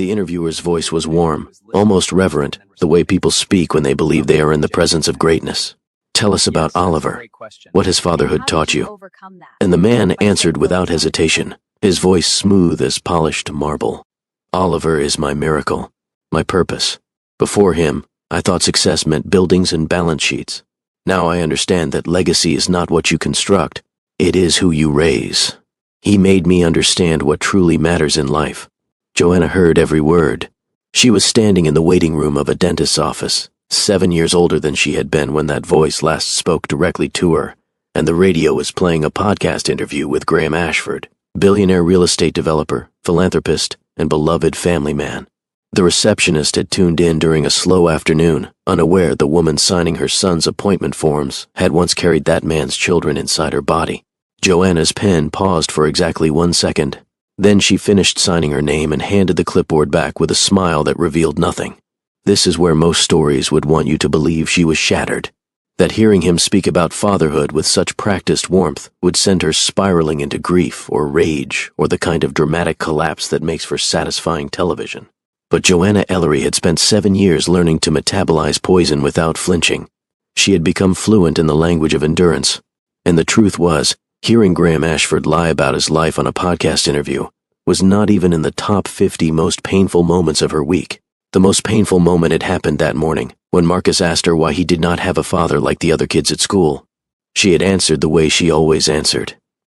The interviewer's voice was warm, almost reverent, the way people speak when they believe they are in the presence of greatness. "Tell us about Oliver. What has fatherhood taught you?" And the man answered without hesitation, his voice smooth as polished marble. "Oliver is my miracle, my purpose. Before him, I thought success meant buildings and balance sheets. Now I understand that legacy is not what you construct, it is who you raise. He made me understand what truly matters in life." Joanna heard every word. She was standing in the waiting room of a dentist's office, 7 years older than she had been when that voice last spoke directly to her, and the radio was playing a podcast interview with Graham Ashford, billionaire real estate developer, philanthropist, and beloved family man. The receptionist had tuned in during a slow afternoon, unaware the woman signing her son's appointment forms had once carried that man's children inside her body. Joanna's pen paused for exactly 1 second. Then she finished signing her name and handed the clipboard back with a smile that revealed nothing. This is where most stories would want you to believe she was shattered, that hearing him speak about fatherhood with such practiced warmth would send her spiraling into grief or rage or the kind of dramatic collapse that makes for satisfying television. But Joanna Ellery had spent 7 years learning to metabolize poison without flinching. She had become fluent in the language of endurance. And the truth was, hearing Graham Ashford lie about his life on a podcast interview was not even in the top 50 most painful moments of her week. The most painful moment had happened that morning, when Marcus asked her why he did not have a father like the other kids at school. She had answered the way she always answered.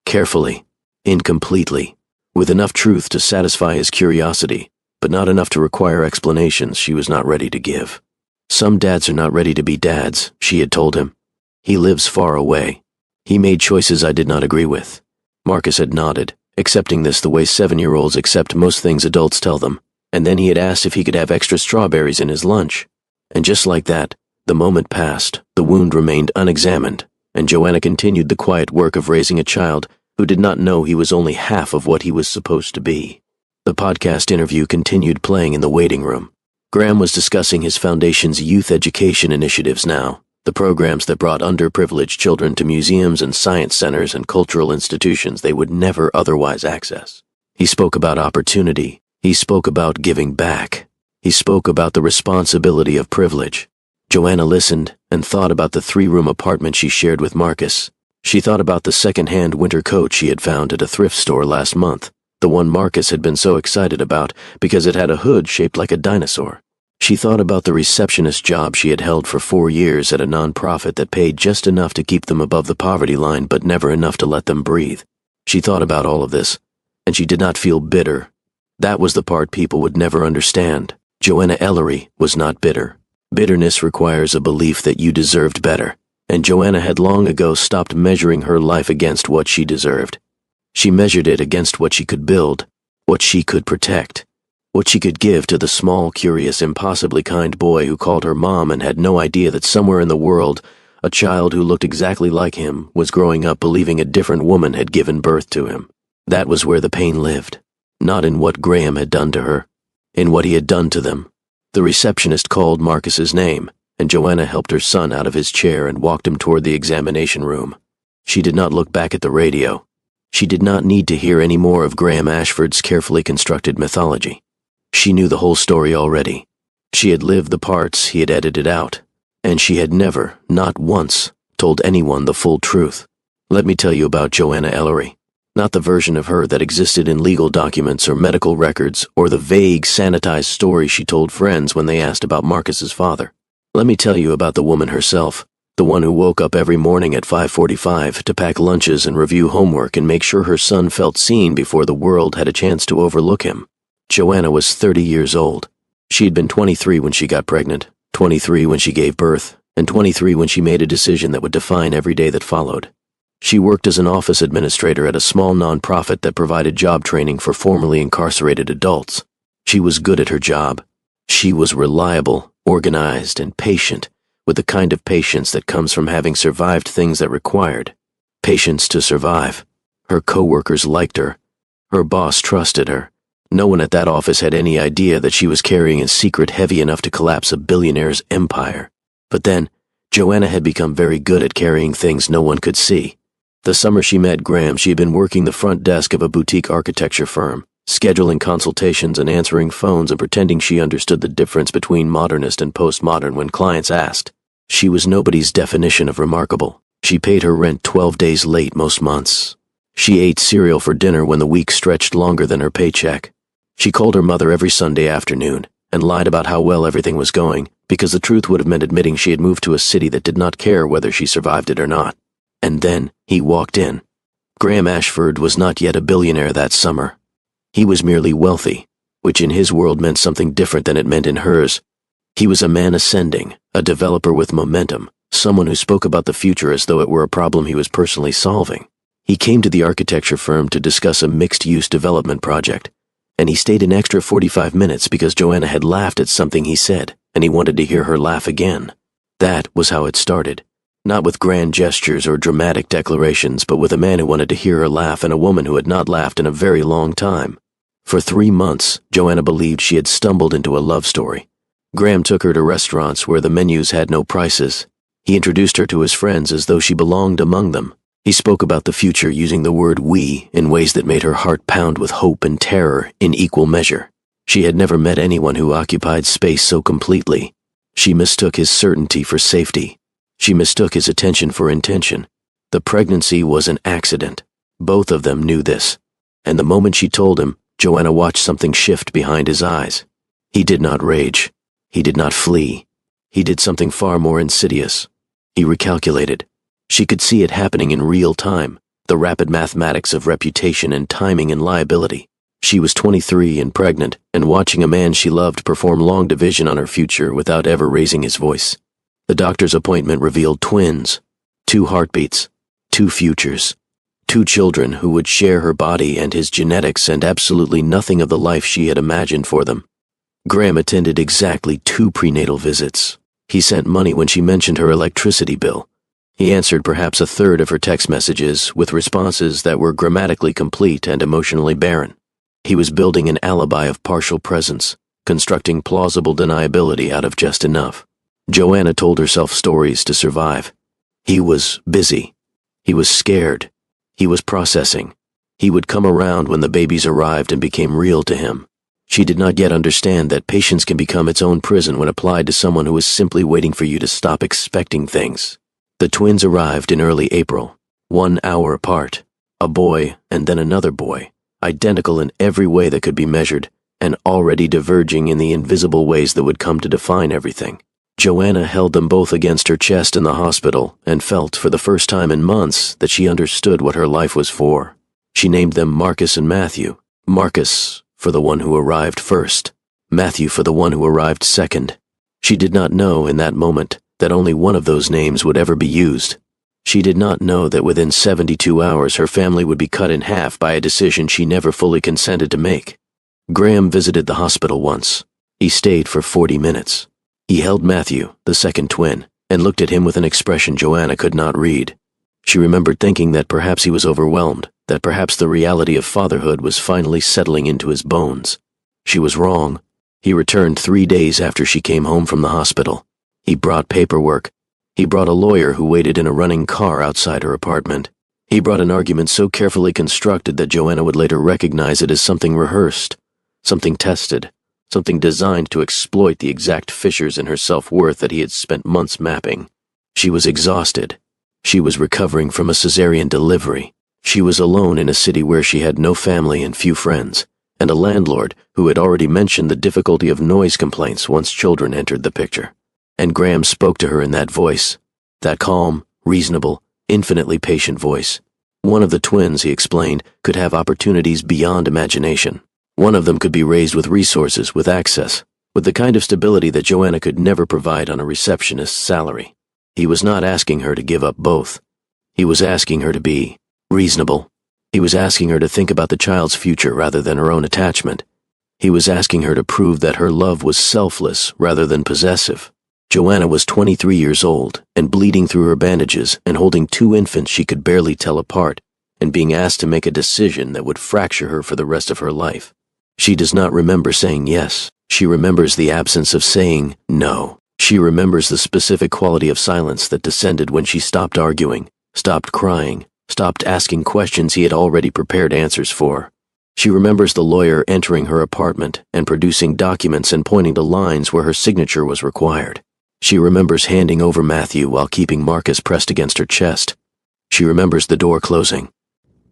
Carefully, incompletely, with enough truth to satisfy his curiosity, but not enough to require explanations she was not ready to give. "Some dads are not ready to be dads," she had told him. "He lives far away. He made choices I did not agree with." Marcus had nodded, accepting this the way 7-year-olds accept most things adults tell them, and then he had asked if he could have extra strawberries in his lunch. And just like that, the moment passed, the wound remained unexamined, and Joanna continued the quiet work of raising a child who did not know he was only half of what he was supposed to be. The podcast interview continued playing in the waiting room. Graham was discussing his foundation's youth education initiatives now, the programs that brought underprivileged children to museums and science centers and cultural institutions they would never otherwise access. He spoke about opportunity. He spoke about giving back. He spoke about the responsibility of privilege. Joanna listened and thought about the 3-room apartment she shared with Marcus. She thought about the second-hand winter coat she had found at a thrift store last month, the one Marcus had been so excited about because it had a hood shaped like a dinosaur. She thought about the receptionist job she had held for 4 years at a nonprofit that paid just enough to keep them above the poverty line but never enough to let them breathe. She thought about all of this, and she did not feel bitter. That was the part people would never understand. Joanna Ellery was not bitter. Bitterness requires a belief that you deserved better, and Joanna had long ago stopped measuring her life against what she deserved. She measured it against what she could build, what she could protect, what she could give to the small, curious, impossibly kind boy who called her mom and had no idea that somewhere in the world, a child who looked exactly like him was growing up believing a different woman had given birth to him. That was where the pain lived, not in what Graham had done to her, in what he had done to them. The receptionist called Marcus's name, and Joanna helped her son out of his chair and walked him toward the examination room. She did not look back at the radio. She did not need to hear any more of Graham Ashford's carefully constructed mythology. She knew the whole story already. She had lived the parts he had edited out, and she had never, not once, told anyone the full truth. Let me tell you about Joanna Ellery. Not the version of her that existed in legal documents or medical records or the vague, sanitized story she told friends when they asked about Marcus's father. Let me tell you about the woman herself, the one who woke up every morning at 5:45 to pack lunches and review homework and make sure her son felt seen before the world had a chance to overlook him. Joanna was 30 years old. She had been 23 when she got pregnant, 23 when she gave birth, and 23 when she made a decision that would define every day that followed. She worked as an office administrator at a small nonprofit that provided job training for formerly incarcerated adults. She was good at her job. She was reliable, organized, and patient, with the kind of patience that comes from having survived things that required patience to survive. Her coworkers liked her. Her boss trusted her. No one at that office had any idea that she was carrying a secret heavy enough to collapse a billionaire's empire. But then, Joanna had become very good at carrying things no one could see. The summer she met Graham, she had been working the front desk of a boutique architecture firm, scheduling consultations and answering phones and pretending she understood the difference between modernist and postmodern when clients asked. She was nobody's definition of remarkable. She paid her rent 12 days late most months. She ate cereal for dinner when the week stretched longer than her paycheck. She called her mother every Sunday afternoon and lied about how well everything was going, because the truth would have meant admitting she had moved to a city that did not care whether she survived it or not. And then he walked in. Graham Ashford was not yet a billionaire that summer. He was merely wealthy, which in his world meant something different than it meant in hers. He was a man ascending, a developer with momentum, someone who spoke about the future as though it were a problem he was personally solving. He came to the architecture firm to discuss a mixed-use development project, and he stayed an extra 45 minutes because Joanna had laughed at something he said, and he wanted to hear her laugh again. That was how it started. Not with grand gestures or dramatic declarations, but with a man who wanted to hear her laugh and a woman who had not laughed in a very long time. For 3 months, Joanna believed she had stumbled into a love story. Graham took her to restaurants where the menus had no prices. He introduced her to his friends as though she belonged among them. He spoke about the future using the word we in ways that made her heart pound with hope and terror in equal measure. She had never met anyone who occupied space so completely. She mistook his certainty for safety. She mistook his attention for intention. The pregnancy was an accident. Both of them knew this. And the moment she told him, Joanna watched something shift behind his eyes. He did not rage. He did not flee. He did something far more insidious. He recalculated. She could see it happening in real time, the rapid mathematics of reputation and timing and liability. She was 23 and pregnant, and watching a man she loved perform long division on her future without ever raising his voice. The doctor's appointment revealed twins, 2 heartbeats, 2 futures, 2 children who would share her body and his genetics and absolutely nothing of the life she had imagined for them. Graham attended exactly 2 prenatal visits. He sent money when she mentioned her electricity bill. He answered perhaps a third of her text messages with responses that were grammatically complete and emotionally barren. He was building an alibi of partial presence, constructing plausible deniability out of just enough. Joanna told herself stories to survive. He was busy. He was scared. He was processing. He would come around when the babies arrived and became real to him. She did not yet understand that patience can become its own prison when applied to someone who is simply waiting for you to stop expecting things. The twins arrived in early April, 1 hour apart. A boy and then another boy, identical in every way that could be measured, and already diverging in the invisible ways that would come to define everything. Joanna held them both against her chest in the hospital and felt, for the first time in months, that she understood what her life was for. She named them Marcus and Matthew. Marcus for the one who arrived first, Matthew for the one who arrived second. She did not know in that moment that only one of those names would ever be used. She did not know that within 72 hours her family would be cut in half by a decision she never fully consented to make. Graham visited the hospital once. He stayed for 40 minutes. He held Matthew, the second twin, and looked at him with an expression Joanna could not read. She remembered thinking that perhaps he was overwhelmed, that perhaps the reality of fatherhood was finally settling into his bones. She was wrong. He returned 3 days after she came home from the hospital. He brought paperwork. He brought a lawyer who waited in a running car outside her apartment. He brought an argument so carefully constructed that Joanna would later recognize it as something rehearsed, something tested, something designed to exploit the exact fissures in her self-worth that he had spent months mapping. She was exhausted. She was recovering from a cesarean delivery. She was alone in a city where she had no family and few friends, and a landlord who had already mentioned the difficulty of noise complaints once children entered the picture. And Graham spoke to her in that voice, that calm, reasonable, infinitely patient voice. One of the twins, he explained, could have opportunities beyond imagination. One of them could be raised with resources, with access, with the kind of stability that Joanna could never provide on a receptionist's salary. He was not asking her to give up both. He was asking her to be reasonable. He was asking her to think about the child's future rather than her own attachment. He was asking her to prove that her love was selfless rather than possessive. Joanna was 23 years old and bleeding through her bandages and holding 2 infants she could barely tell apart, and being asked to make a decision that would fracture her for the rest of her life. She does not remember saying yes. She remembers the absence of saying no. She remembers the specific quality of silence that descended when she stopped arguing, stopped crying, stopped asking questions he had already prepared answers for. She remembers the lawyer entering her apartment and producing documents and pointing to lines where her signature was required. She remembers handing over Matthew while keeping Marcus pressed against her chest. She remembers the door closing.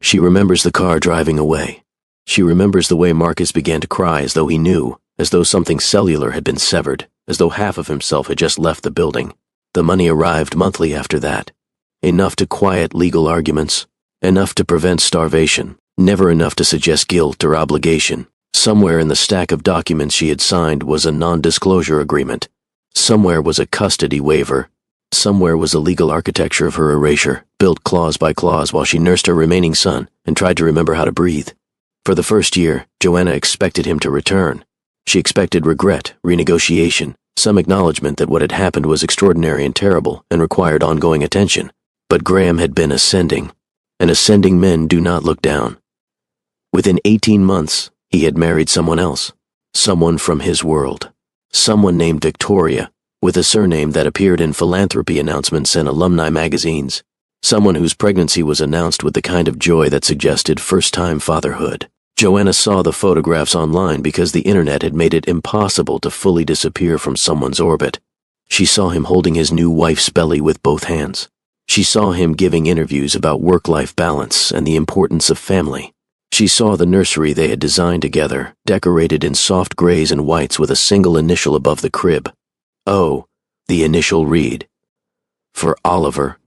She remembers the car driving away. She remembers the way Marcus began to cry as though he knew, as though something cellular had been severed, as though half of himself had just left the building. The money arrived monthly after that. Enough to quiet legal arguments, enough to prevent starvation, never enough to suggest guilt or obligation. Somewhere in the stack of documents she had signed was a non-disclosure agreement. Somewhere was a custody waiver. Somewhere was a legal architecture of her erasure, built clause by clause while she nursed her remaining son and tried to remember how to breathe. For the first year, Joanna expected him to return. She expected regret, renegotiation, some acknowledgement that what had happened was extraordinary and terrible and required ongoing attention. But Graham had been ascending, and ascending men do not look down. Within 18 months, he had married someone else, someone from his world, someone named Victoria, with a surname that appeared in philanthropy announcements and alumni magazines, someone whose pregnancy was announced with the kind of joy that suggested first-time fatherhood. Joanna saw the photographs online because the internet had made it impossible to fully disappear from someone's orbit. She saw him holding his new wife's belly with both hands. She saw him giving interviews about work-life balance and the importance of family. She saw the nursery they had designed together, decorated in soft grays and whites with a single initial above the crib. Oh, the initial read. For Oliver.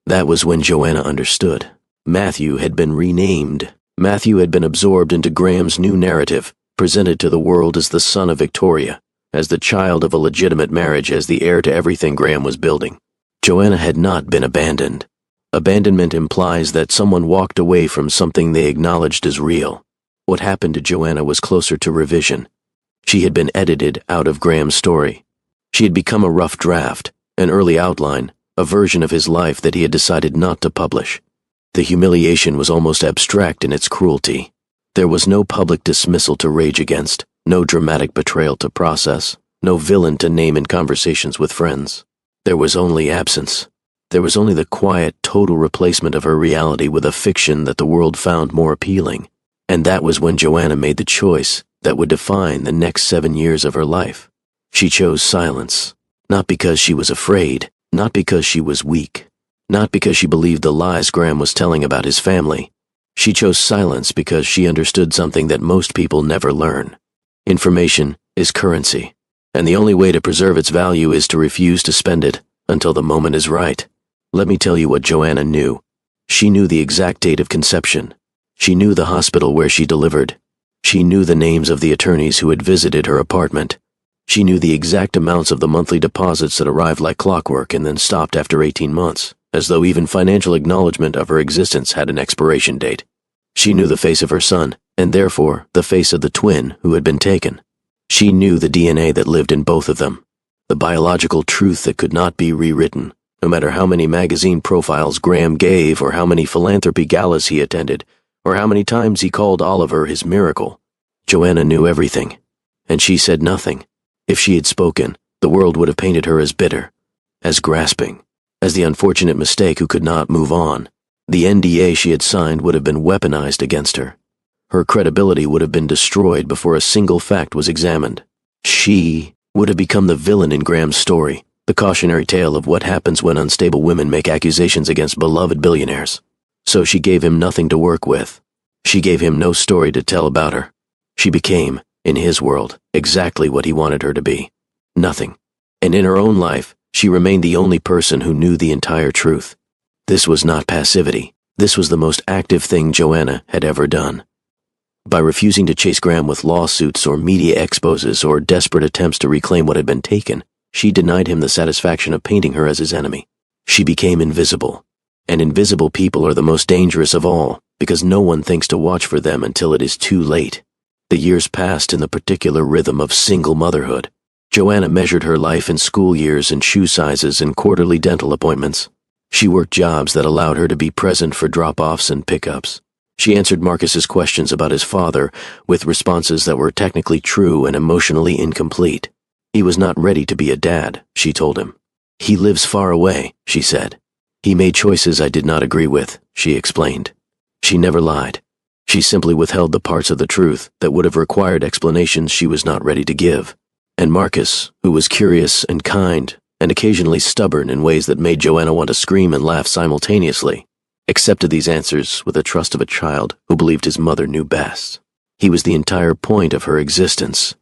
That was when Joanna understood. Matthew had been renamed. Matthew had been absorbed into Graham's new narrative, presented to the world as the son of Victoria, as the child of a legitimate marriage, as the heir to everything Graham was building. Joanna had not been abandoned. Abandonment implies that someone walked away from something they acknowledged as real. What happened to Joanna was closer to revision. She had been edited out of Graham's story. She had become a rough draft, an early outline, a version of his life that he had decided not to publish. The humiliation was almost abstract in its cruelty. There was no public dismissal to rage against, no dramatic betrayal to process, no villain to name in conversations with friends. There was only absence. There was only the quiet, total replacement of her reality with a fiction that the world found more appealing. And that was when Joanna made the choice that would define the next 7 years of her life. She chose silence, not because she was afraid, not because she was weak, not because she believed the lies Graham was telling about his family. She chose silence because she understood something that most people never learn. Information is currency, and the only way to preserve its value is to refuse to spend it until the moment is right. Let me tell you what Joanna knew. She knew the exact date of conception. She knew the hospital where she delivered. She knew the names of the attorneys who had visited her apartment. She knew the exact amounts of the monthly deposits that arrived like clockwork and then stopped after 18 months, as though even financial acknowledgement of her existence had an expiration date. She knew the face of her son, and therefore the face of the twin who had been taken. She knew the DNA that lived in both of them, the biological truth that could not be rewritten, no matter how many magazine profiles Graham gave or how many philanthropy galas he attended, or how many times he called Oliver his miracle. Joanna knew everything, and she said nothing. If she had spoken, the world would have painted her as bitter, as grasping, as the unfortunate mistake who could not move on. The NDA she had signed would have been weaponized against her. Her credibility would have been destroyed before a single fact was examined. She would have become the villain in Graham's story, the cautionary tale of what happens when unstable women make accusations against beloved billionaires. So she gave him nothing to work with. She gave him no story to tell about her. She became, in his world, exactly what he wanted her to be. Nothing. And in her own life, she remained the only person who knew the entire truth. This was not passivity. This was the most active thing Joanna had ever done. By refusing to chase Graham with lawsuits or media exposes or desperate attempts to reclaim what had been taken, she denied him the satisfaction of painting her as his enemy. She became invisible. And invisible people are the most dangerous of all, because no one thinks to watch for them until it is too late. The years passed in the particular rhythm of single motherhood. Joanna measured her life in school years and shoe sizes and quarterly dental appointments. She worked jobs that allowed her to be present for drop-offs and pickups. She answered Marcus's questions about his father with responses that were technically true and emotionally incomplete. He was not ready to be a dad, she told him. He lives far away, she said. He made choices I did not agree with, she explained. She never lied. She simply withheld the parts of the truth that would have required explanations she was not ready to give. And Marcus, who was curious and kind, and occasionally stubborn in ways that made Joanna want to scream and laugh simultaneously, accepted these answers with the trust of a child who believed his mother knew best. He was the entire point of her existence.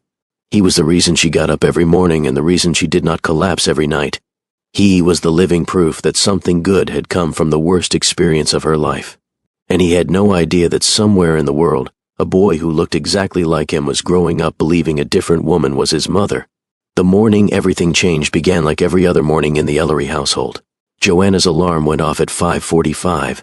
He was the reason she got up every morning and the reason she did not collapse every night. He was the living proof that something good had come from the worst experience of her life. And he had no idea that somewhere in the world, a boy who looked exactly like him was growing up believing a different woman was his mother. The morning everything changed began like every other morning in the Ellery household. Joanna's alarm went off at 5:45.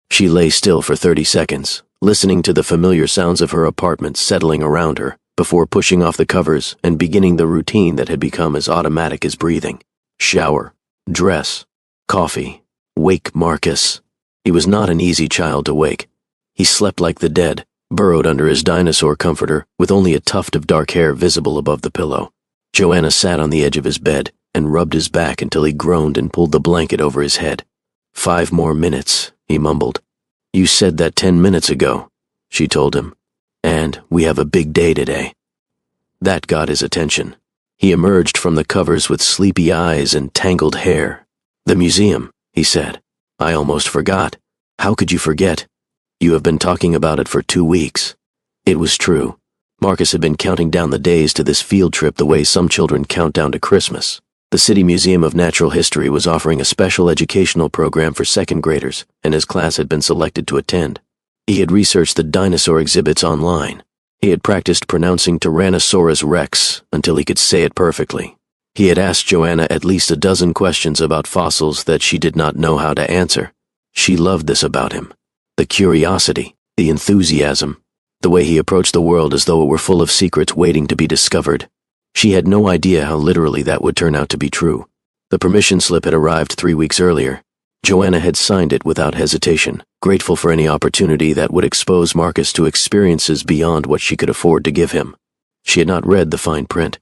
She lay still for 30 seconds, listening to the familiar sounds of her apartment settling around her, before pushing off the covers and beginning the routine that had become as automatic as breathing. Shower, dress, coffee, wake Marcus. He was not an easy child to wake. He slept like the dead, burrowed under his dinosaur comforter with only a tuft of dark hair visible above the pillow. Joanna sat on the edge of his bed and rubbed his back until he groaned and pulled the blanket over his head. 5 more minutes, he mumbled. You said that 10 minutes ago, she told him. And we have a big day today. That got his attention. He emerged from the covers with sleepy eyes and tangled hair. The museum, he said. I almost forgot. How could you forget? You have been talking about it for 2 weeks. It was true. Marcus had been counting down the days to this field trip the way some children count down to Christmas. The City Museum of Natural History was offering a special educational program for second graders, and his class had been selected to attend. He had researched the dinosaur exhibits online. He had practiced pronouncing Tyrannosaurus rex until he could say it perfectly. He had asked Joanna at least a dozen questions about fossils that she did not know how to answer. She loved this about him. The curiosity, the enthusiasm, the way he approached the world as though it were full of secrets waiting to be discovered. She had no idea how literally that would turn out to be true. The permission slip had arrived 3 weeks earlier. Joanna had signed it without hesitation, grateful for any opportunity that would expose Marcus to experiences beyond what she could afford to give him. She had not read the fine print.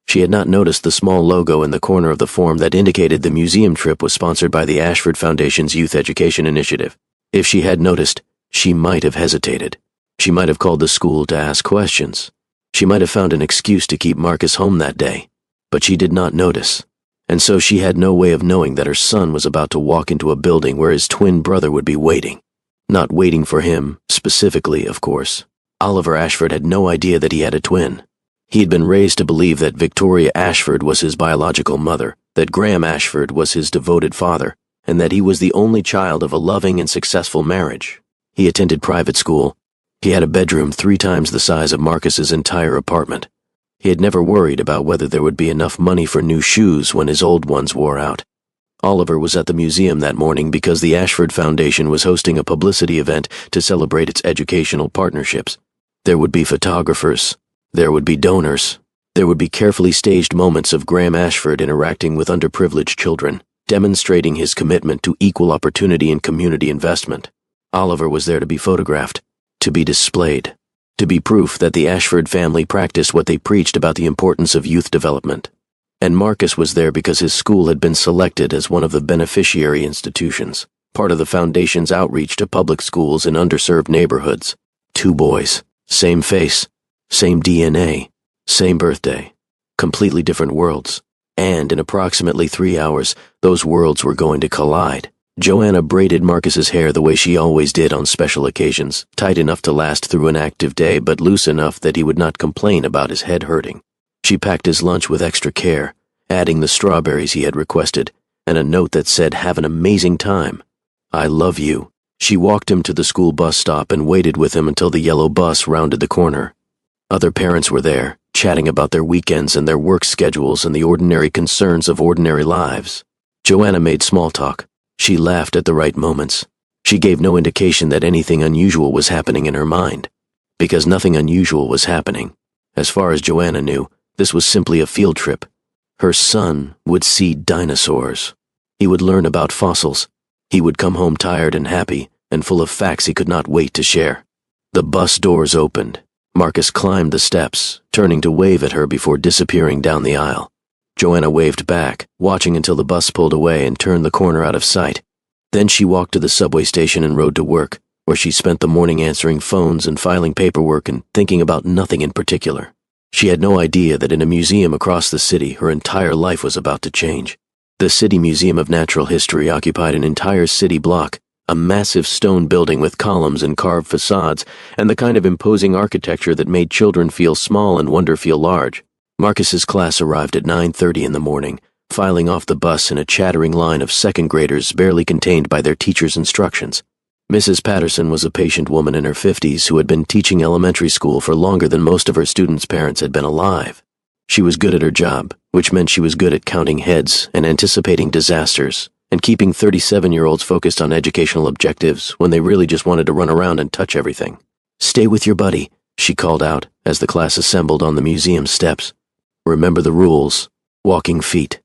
She had not noticed the small logo in the corner of the form that indicated the museum trip was sponsored by the Ashford Foundation's Youth Education Initiative. If she had noticed, she might have hesitated. She might have called the school to ask questions. She might have found an excuse to keep Marcus home that day. But she did not notice. And so she had no way of knowing that her son was about to walk into a building where his twin brother would be waiting. Not waiting for him, specifically, of course. Oliver Ashford had no idea that he had a twin. He had been raised to believe that Victoria Ashford was his biological mother, that Graham Ashford was his devoted father, and that he was the only child of a loving and successful marriage. He attended private school. He had a bedroom 3 times the size of Marcus's entire apartment. He had never worried about whether there would be enough money for new shoes when his old ones wore out. Oliver was at the museum that morning because the Ashford Foundation was hosting a publicity event to celebrate its educational partnerships. There would be photographers. There would be donors. There would be carefully staged moments of Graham Ashford interacting with underprivileged children, demonstrating his commitment to equal opportunity and community investment. Oliver was there to be photographed, to be displayed, to be proof that the Ashford family practiced what they preached about the importance of youth development. And Marcus was there because his school had been selected as one of the beneficiary institutions, part of the foundation's outreach to public schools in underserved neighborhoods. 2 boys, same face, same DNA, same birthday, completely different worlds. And in approximately 3 hours, those worlds were going to collide. Joanna braided Marcus's hair the way she always did on special occasions, tight enough to last through an active day but loose enough that he would not complain about his head hurting. She packed his lunch with extra care, adding the strawberries he had requested, and a note that said, "Have an amazing time. I love you." She walked him to the school bus stop and waited with him until the yellow bus rounded the corner. Other parents were there, chatting about their weekends and their work schedules and the ordinary concerns of ordinary lives. Joanna made small talk. She laughed at the right moments. She gave no indication that anything unusual was happening in her mind, because nothing unusual was happening. As far as Joanna knew, this was simply a field trip. Her son would see dinosaurs. He would learn about fossils. He would come home tired and happy, and full of facts he could not wait to share. The bus doors opened. Marcus climbed the steps, turning to wave at her before disappearing down the aisle. Joanna waved back, watching until the bus pulled away and turned the corner out of sight. Then she walked to the subway station and rode to work, where she spent the morning answering phones and filing paperwork and thinking about nothing in particular. She had no idea that in a museum across the city, her entire life was about to change. The City Museum of Natural History occupied an entire city block, a massive stone building with columns and carved facades, and the kind of imposing architecture that made children feel small and wonder feel large. Marcus's class arrived at 9:30 in the morning, filing off the bus in a chattering line of second graders barely contained by their teacher's instructions. Mrs. Patterson was a patient woman in her 50s who had been teaching elementary school for longer than most of her students' parents had been alive. She was good at her job, which meant she was good at counting heads and anticipating disasters, and keeping 37-year-olds focused on educational objectives when they really just wanted to run around and touch everything. "Stay with your buddy," she called out as the class assembled on the museum steps. "Remember the rules. Walking feet.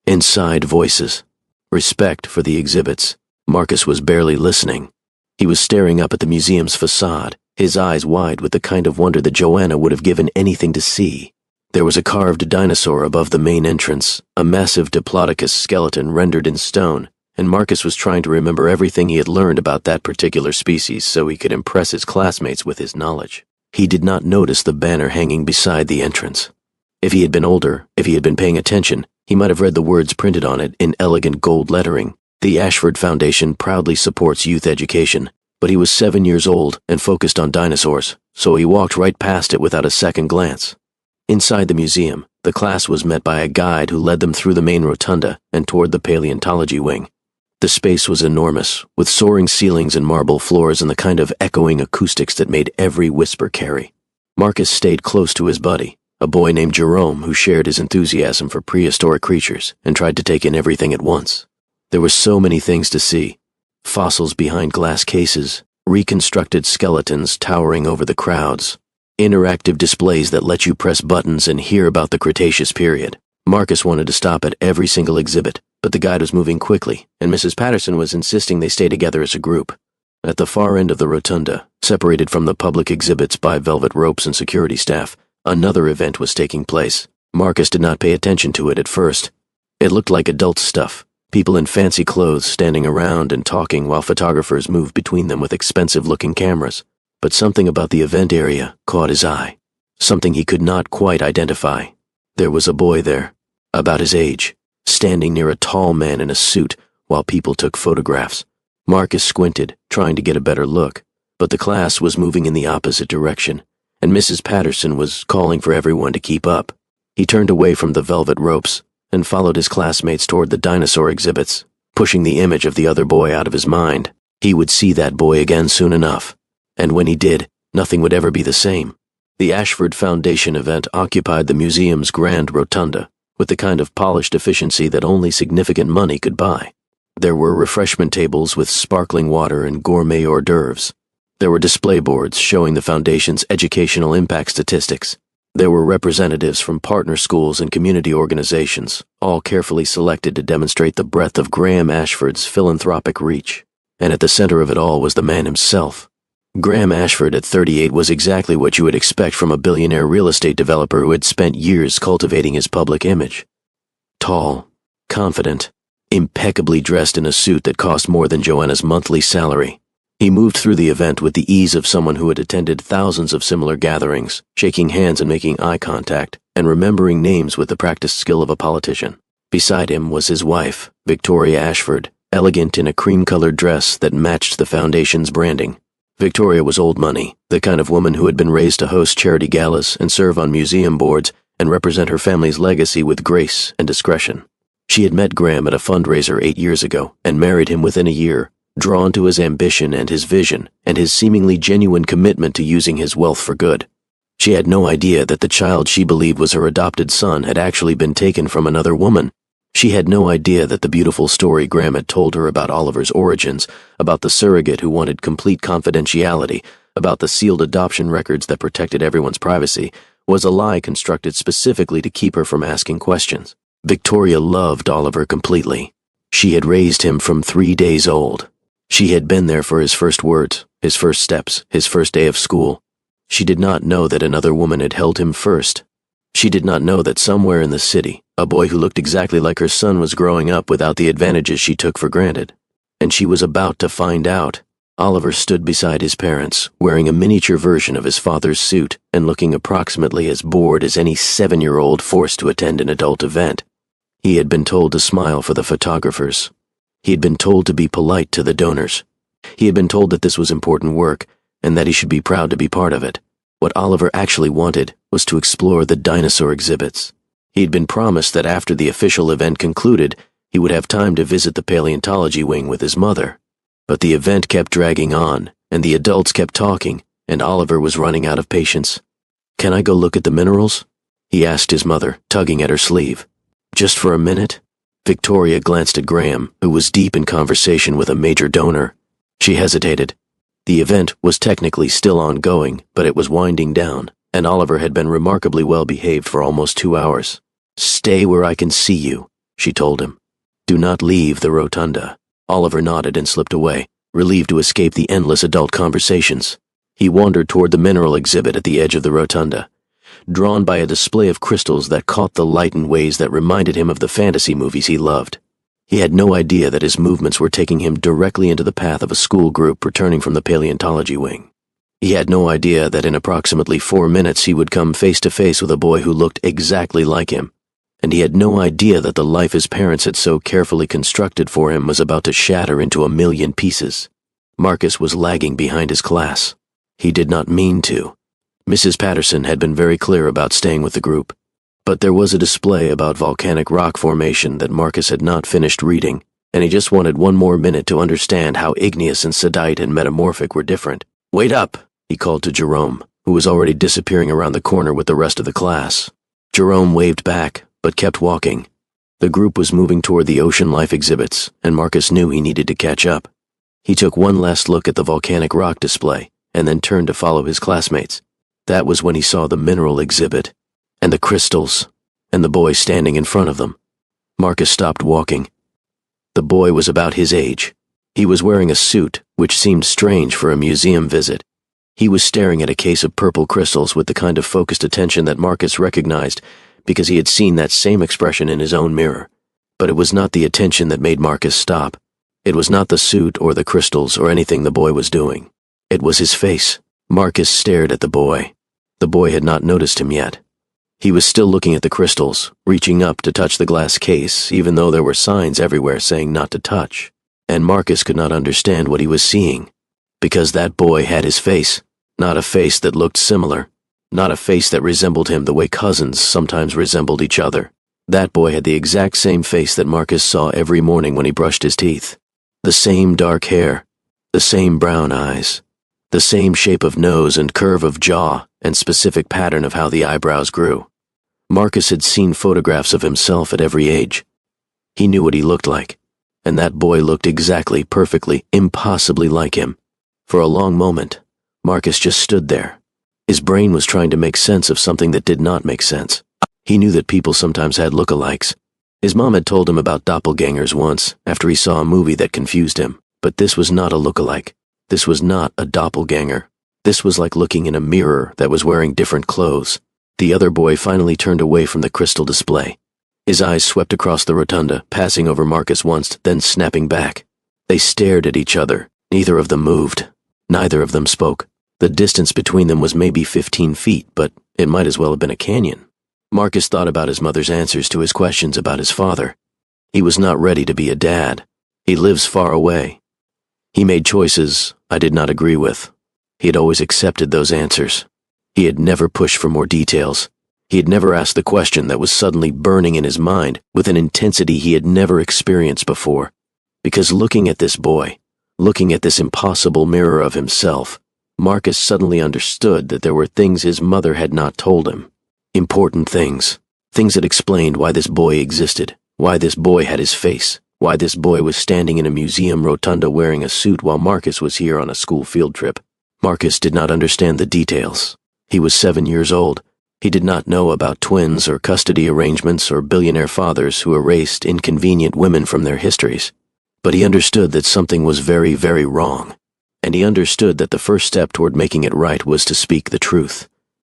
Inside voices. Respect for the exhibits." Marcus was barely listening. He was staring up at the museum's facade, his eyes wide with the kind of wonder that Joanna would have given anything to see. There was a carved dinosaur above the main entrance, a massive Diplodocus skeleton rendered in stone, and Marcus was trying to remember everything he had learned about that particular species so he could impress his classmates with his knowledge. He did not notice the banner hanging beside the entrance. If he had been older, if he had been paying attention, he might have read the words printed on it in elegant gold lettering. The Ashford Foundation proudly supports youth education, but he was 7 years old and focused on dinosaurs, so he walked right past it without a second glance. Inside the museum, the class was met by a guide who led them through the main rotunda and toward the paleontology wing. The space was enormous, with soaring ceilings and marble floors and the kind of echoing acoustics that made every whisper carry. Marcus stayed close to his buddy, a boy named Jerome who shared his enthusiasm for prehistoric creatures and tried to take in everything at once. There were so many things to see. Fossils behind glass cases, reconstructed skeletons towering over the crowds, interactive displays that let you press buttons and hear about the Cretaceous period. Marcus wanted to stop at every single exhibit, but the guide was moving quickly, and Mrs. Patterson was insisting they stay together as a group. At the far end of the rotunda, separated from the public exhibits by velvet ropes and security staff, another event was taking place. Marcus did not pay attention to it at first. It looked like adult stuff. People in fancy clothes standing around and talking while photographers moved between them with expensive-looking cameras. But something about the event area caught his eye. Something he could not quite identify. There was a boy there, about his age, standing near a tall man in a suit while people took photographs. Marcus squinted, trying to get a better look, but the class was moving in the opposite direction, and Mrs. Patterson was calling for everyone to keep up. He turned away from the velvet ropes and followed his classmates toward the dinosaur exhibits, pushing the image of the other boy out of his mind. He would see that boy again soon enough, and when he did, nothing would ever be the same. The Ashford Foundation event occupied the museum's grand rotunda, with the kind of polished efficiency that only significant money could buy. There were refreshment tables with sparkling water and gourmet hors d'oeuvres. There were display boards showing the Foundation's educational impact statistics. There were representatives from partner schools and community organizations, all carefully selected to demonstrate the breadth of Graham Ashford's philanthropic reach. And at the center of it all was the man himself. Graham Ashford at 38 was exactly what you would expect from a billionaire real estate developer who had spent years cultivating his public image. Tall, confident, impeccably dressed in a suit that cost more than Joanna's monthly salary. He moved through the event with the ease of someone who had attended thousands of similar gatherings, shaking hands and making eye contact, and remembering names with the practiced skill of a politician. Beside him was his wife, Victoria Ashford, elegant in a cream-colored dress that matched the Foundation's branding. Victoria was old money, the kind of woman who had been raised to host charity galas and serve on museum boards and represent her family's legacy with grace and discretion. She had met Graham at a fundraiser 8 years ago and married him within a year, drawn to his ambition and his vision and his seemingly genuine commitment to using his wealth for good. She had no idea that the child she believed was her adopted son had actually been taken from another woman. She had no idea that the beautiful story Graham had told her about Oliver's origins, about the surrogate who wanted complete confidentiality, about the sealed adoption records that protected everyone's privacy, was a lie constructed specifically to keep her from asking questions. Victoria loved Oliver completely. She had raised him from 3 days old. She had been there for his first words, his first steps, his first day of school. She did not know that another woman had held him first. She did not know that somewhere in the city, a boy who looked exactly like her son was growing up without the advantages she took for granted. And she was about to find out. Oliver stood beside his parents, wearing a miniature version of his father's suit and looking approximately as bored as any 7-year-old forced to attend an adult event. He had been told to smile for the photographers. He had been told to be polite to the donors. He had been told that this was important work and that he should be proud to be part of it. What Oliver actually wanted was to explore the dinosaur exhibits. He had been promised that after the official event concluded, he would have time to visit the paleontology wing with his mother. But the event kept dragging on, and the adults kept talking, and Oliver was running out of patience. "Can I go look at the minerals?" he asked his mother, tugging at her sleeve. "Just for a minute?" Victoria glanced at Graham, who was deep in conversation with a major donor. She hesitated. The event was technically still ongoing, but it was winding down, and Oliver had been remarkably well behaved for almost 2 hours. "Stay where I can see you," she told him. "Do not leave the rotunda." Oliver nodded and slipped away, relieved to escape the endless adult conversations. He wandered toward the mineral exhibit at the edge of the rotunda, drawn by a display of crystals that caught the light in ways that reminded him of the fantasy movies he loved. He had no idea that his movements were taking him directly into the path of a school group returning from the paleontology wing. He had no idea that in approximately 4 minutes he would come face to face with a boy who looked exactly like him, and he had no idea that the life his parents had so carefully constructed for him was about to shatter into a million pieces. Marcus was lagging behind his class. He did not mean to. Mrs. Patterson had been very clear about staying with the group, but there was a display about volcanic rock formation that Marcus had not finished reading, and he just wanted 1 more minute to understand how igneous and sedite and metamorphic were different. "Wait up," he called to Jerome, who was already disappearing around the corner with the rest of the class. Jerome waved back, but kept walking. The group was moving toward the ocean life exhibits, and Marcus knew he needed to catch up. He took one last look at the volcanic rock display, and then turned to follow his classmates. That was when he saw the mineral exhibit, and the crystals, and the boy standing in front of them. Marcus stopped walking. The boy was about his age. He was wearing a suit, which seemed strange for a museum visit. He was staring at a case of purple crystals with the kind of focused attention that Marcus recognized because he had seen that same expression in his own mirror. But it was not the attention that made Marcus stop. It was not the suit or the crystals or anything the boy was doing. It was his face. Marcus stared at the boy. The boy had not noticed him yet. He was still looking at the crystals, reaching up to touch the glass case, even though there were signs everywhere saying not to touch. And Marcus could not understand what he was seeing, because that boy had his face, not a face that looked similar, not a face that resembled him the way cousins sometimes resembled each other. That boy had the exact same face that Marcus saw every morning when he brushed his teeth. The same dark hair, the same brown eyes, the same shape of nose and curve of jaw and specific pattern of how the eyebrows grew. Marcus had seen photographs of himself at every age. He knew what he looked like, and that boy looked exactly, perfectly, impossibly like him. For a long moment, Marcus just stood there. His brain was trying to make sense of something that did not make sense. He knew that people sometimes had lookalikes. His mom had told him about doppelgangers once, after he saw a movie that confused him. But this was not a lookalike. This was not a doppelganger. This was like looking in a mirror that was wearing different clothes. The other boy finally turned away from the crystal display. His eyes swept across the rotunda, passing over Marcus once, then snapping back. They stared at each other. Neither of them moved. Neither of them spoke. The distance between them was maybe 15 feet, but it might as well have been a canyon. Marcus thought about his mother's answers to his questions about his father. He was not ready to be a dad. He lives far away. He made choices I did not agree with. He had always accepted those answers. He had never pushed for more details. He had never asked the question that was suddenly burning in his mind with an intensity he had never experienced before. Because looking at this boy, looking at this impossible mirror of himself, Marcus suddenly understood that there were things his mother had not told him. Important things. Things that explained why this boy existed, why this boy had his face, why this boy was standing in a museum rotunda wearing a suit while Marcus was here on a school field trip. Marcus did not understand the details. He was 7 years old. He did not know about twins or custody arrangements or billionaire fathers who erased inconvenient women from their histories. But he understood that something was very, very wrong. And he understood that the first step toward making it right was to speak the truth.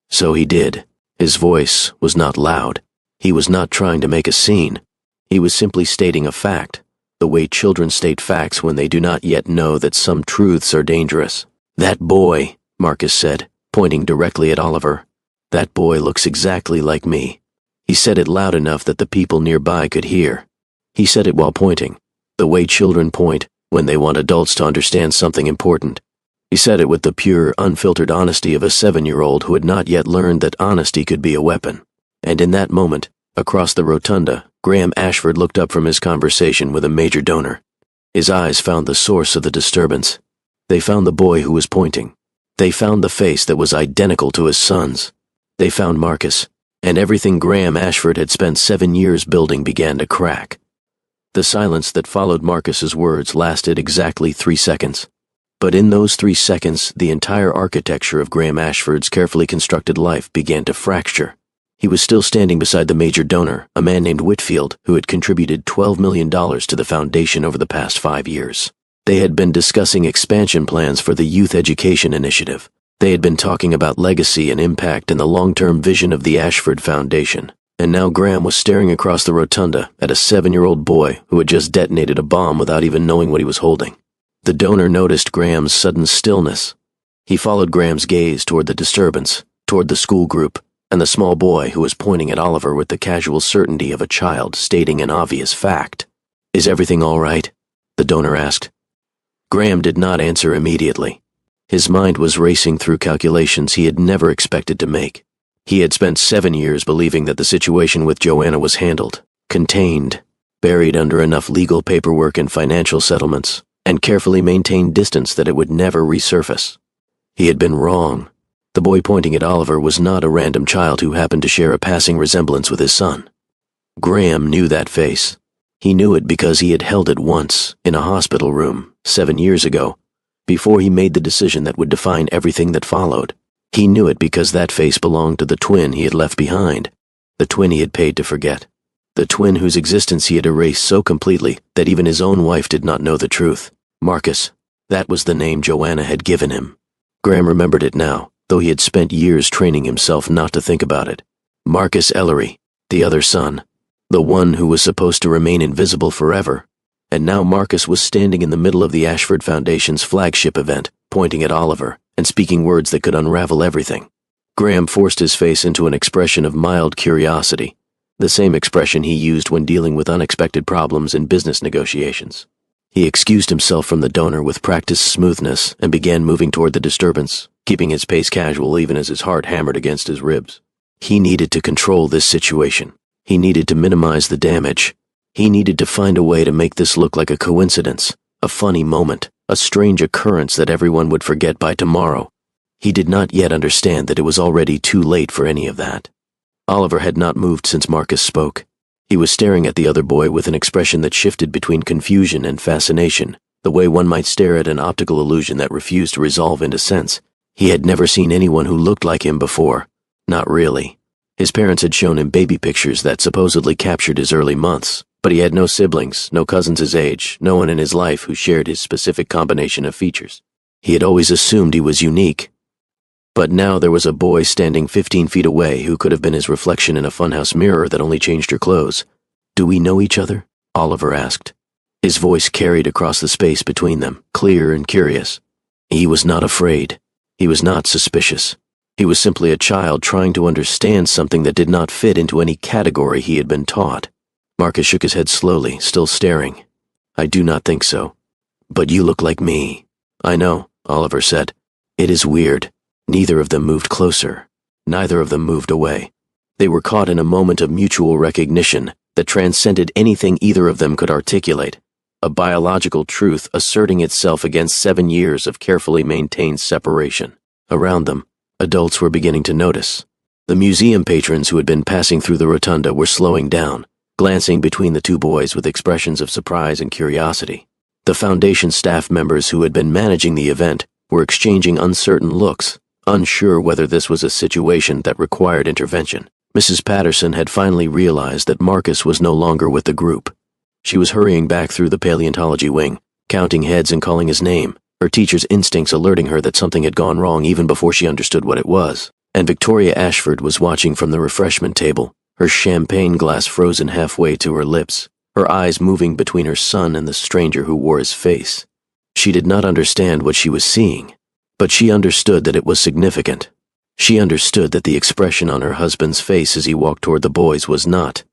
So he did. His voice was not loud. He was not trying to make a scene. He was simply stating a fact. the way children state facts when they do not yet know that some truths are dangerous. "That boy," Marcus said, pointing directly at Oliver. "That boy looks exactly like me." He said it loud enough that the people nearby could hear. He said it while pointing, the way children point when they want adults to understand something important. He said it with the pure, unfiltered honesty of a 7-year-old who had not yet learned that honesty could be a weapon. And in that moment, across the rotunda, Graham Ashford looked up from his conversation with a major donor. His eyes found the source of the disturbance. They found the boy who was pointing. They found the face that was identical to his son's. They found Marcus, and everything Graham Ashford had spent 7 years building began to crack. The silence that followed Marcus's words lasted exactly 3 seconds. But in those 3 seconds, the entire architecture of Graham Ashford's carefully constructed life began to fracture. He was still standing beside the major donor, a man named Whitfield, who had contributed $12 million to the foundation over the past 5 years. They had been discussing expansion plans for the Youth Education Initiative. They had been talking about legacy and impact and the long-term vision of the Ashford Foundation. And now Graham was staring across the rotunda at a 7-year-old boy who had just detonated a bomb without even knowing what he was holding. The donor noticed Graham's sudden stillness. He followed Graham's gaze toward the disturbance, toward the school group, and the small boy who was pointing at Oliver with the casual certainty of a child stating an obvious fact. "Is everything all right?" the donor asked. Graham did not answer immediately. His mind was racing through calculations he had never expected to make. He had spent 7 years believing that the situation with Joanna was handled, contained, buried under enough legal paperwork and financial settlements, and carefully maintained distance that it would never resurface. He had been wrong. The boy pointing at Oliver was not a random child who happened to share a passing resemblance with his son. Graham knew that face. He knew it because he had held it once, in a hospital room, 7 years ago, before he made the decision that would define everything that followed. He knew it because that face belonged to the twin he had left behind, the twin he had paid to forget, the twin whose existence he had erased so completely that even his own wife did not know the truth. Marcus, that was the name Joanna had given him. Graham remembered it now, though he had spent years training himself not to think about it. Marcus Ellery, the other son, the one who was supposed to remain invisible forever. And now Marcus was standing in the middle of the Ashford Foundation's flagship event, pointing at Oliver, and speaking words that could unravel everything. Graham forced his face into an expression of mild curiosity, the same expression he used when dealing with unexpected problems in business negotiations. He excused himself from the donor with practiced smoothness and began moving toward the disturbance, keeping his pace casual even as his heart hammered against his ribs. He needed to control this situation. He needed to minimize the damage. He needed to find a way to make this look like a coincidence, a funny moment, a strange occurrence that everyone would forget by tomorrow. He did not yet understand that it was already too late for any of that. Oliver had not moved since Marcus spoke. He was staring at the other boy with an expression that shifted between confusion and fascination, the way one might stare at an optical illusion that refused to resolve into sense. He had never seen anyone who looked like him before. Not really. His parents had shown him baby pictures that supposedly captured his early months, but he had no siblings, no cousins his age, no one in his life who shared his specific combination of features. He had always assumed he was unique. But now there was a boy standing 15 feet away who could have been his reflection in a funhouse mirror that only changed her clothes. "Do we know each other?" Oliver asked. His voice carried across the space between them, clear and curious. He was not afraid. He was not suspicious. He was simply a child trying to understand something that did not fit into any category he had been taught. Marcus shook his head slowly, still staring. "I do not think so. But you look like me." "I know," Oliver said. "It is weird." Neither of them moved closer. Neither of them moved away. They were caught in a moment of mutual recognition that transcended anything either of them could articulate, a biological truth asserting itself against 7 years of carefully maintained separation. Around them, adults were beginning to notice. The museum patrons who had been passing through the rotunda were slowing down, glancing between the two boys with expressions of surprise and curiosity. The foundation staff members who had been managing the event were exchanging uncertain looks, unsure whether this was a situation that required intervention. Mrs. Patterson had finally realized that Marcus was no longer with the group. She was hurrying back through the paleontology wing, counting heads and calling his name, her teacher's instincts alerting her that something had gone wrong even before she understood what it was. And Victoria Ashford was watching from the refreshment table, her champagne glass frozen halfway to her lips, her eyes moving between her son and the stranger who wore his face. She did not understand what she was seeing, but she understood that it was significant. She understood that the expression on her husband's face as he walked toward the boys was not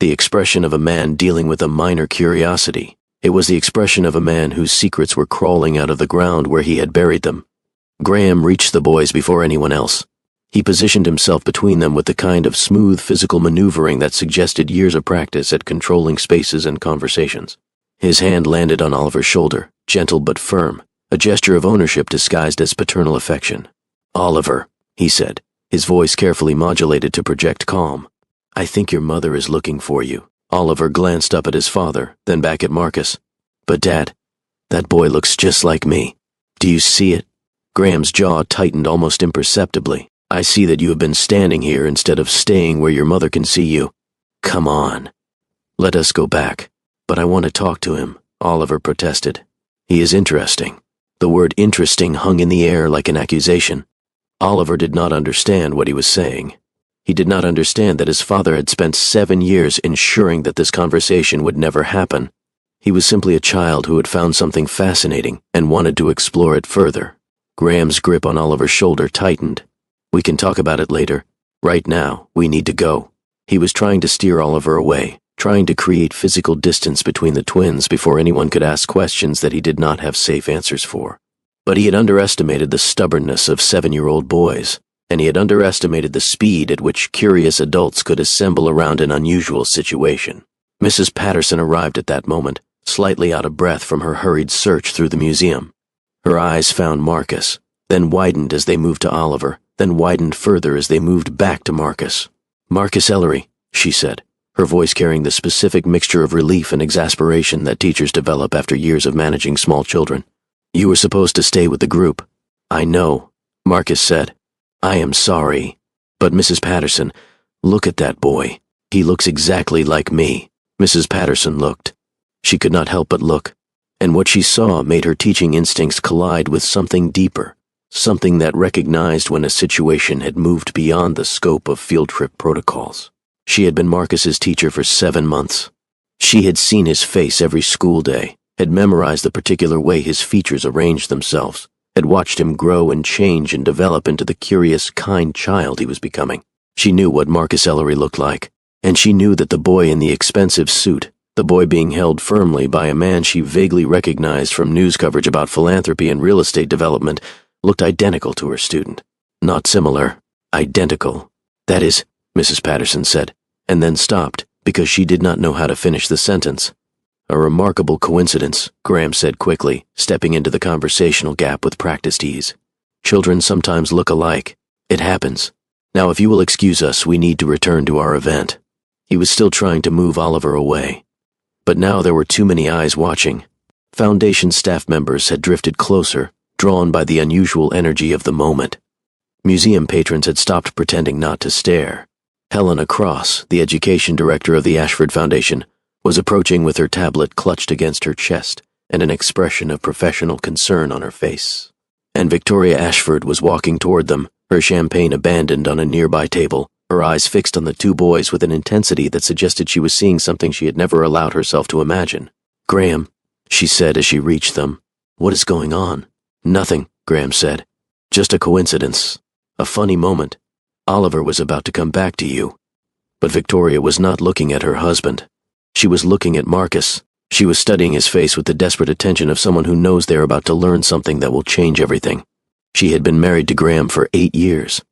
the expression of a man dealing with a minor curiosity. It was the expression of a man whose secrets were crawling out of the ground where he had buried them. Graham reached the boys before anyone else. He positioned himself between them with the kind of smooth physical maneuvering that suggested years of practice at controlling spaces and conversations. His hand landed on Oliver's shoulder, gentle but firm, a gesture of ownership disguised as paternal affection. "Oliver," he said, his voice carefully modulated to project calm. "I think your mother is looking for you." Oliver glanced up at his father, then back at Marcus. "But Dad, that boy looks just like me. Do you see it?" Graham's jaw tightened almost imperceptibly. "I see that you have been standing here instead of staying where your mother can see you. Come on. Let us go back." "But I want to talk to him," Oliver protested. "He is interesting." The word interesting hung in the air like an accusation. Oliver did not understand what he was saying. He did not understand that his father had spent 7 years ensuring that this conversation would never happen. He was simply a child who had found something fascinating and wanted to explore it further. Graham's grip on Oliver's shoulder tightened. "We can talk about it later. Right now, we need to go." He was trying to steer Oliver away, trying to create physical distance between the twins before anyone could ask questions that he did not have safe answers for. But he had underestimated the stubbornness of 7-year-old boys, and he had underestimated the speed at which curious adults could assemble around an unusual situation. Mrs. Patterson arrived at that moment, slightly out of breath from her hurried search through the museum. Her eyes found Marcus, then widened as they moved to Oliver, then widened further as they moved back to Marcus. "Marcus Ellery," she said, her voice carrying the specific mixture of relief and exasperation that teachers develop after years of managing small children. "You were supposed to stay with the group." "I know," Marcus said. "I am sorry. But Mrs. Patterson, look at that boy. He looks exactly like me." Mrs. Patterson looked. She could not help but look, and what she saw made her teaching instincts collide with something deeper, something that recognized when a situation had moved beyond the scope of field trip protocols. She had been Marcus's teacher for 7 months. She had seen his face every school day, had memorized the particular way his features arranged themselves, had watched him grow and change and develop into the curious, kind child he was becoming. She knew what Marcus Ellery looked like, and she knew that the boy in the expensive suit, the boy being held firmly by a man she vaguely recognized from news coverage about philanthropy and real estate development, looked identical to her student. Not similar, identical. "That is," Mrs. Patterson said, and then stopped because she did not know how to finish the sentence. "A remarkable coincidence," Graham said quickly, stepping into the conversational gap with practiced ease. "Children sometimes look alike. It happens. Now, if you will excuse us, we need to return to our event." He was still trying to move Oliver away. But now there were too many eyes watching. Foundation staff members had drifted closer, drawn by the unusual energy of the moment. Museum patrons had stopped pretending not to stare. Helena Cross, the education director of the Ashford Foundation, was approaching with her tablet clutched against her chest and an expression of professional concern on her face. And Victoria Ashford was walking toward them, her champagne abandoned on a nearby table, her eyes fixed on the 2 boys with an intensity that suggested she was seeing something she had never allowed herself to imagine. "Graham," she said as she reached them, "what is going on?" "Nothing," Graham said. "Just a coincidence. A funny moment. Oliver was about to come back to you." But Victoria was not looking at her husband. She was looking at Marcus. She was studying his face with the desperate attention of someone who knows they are about to learn something that will change everything. She had been married to Graham for 8 years.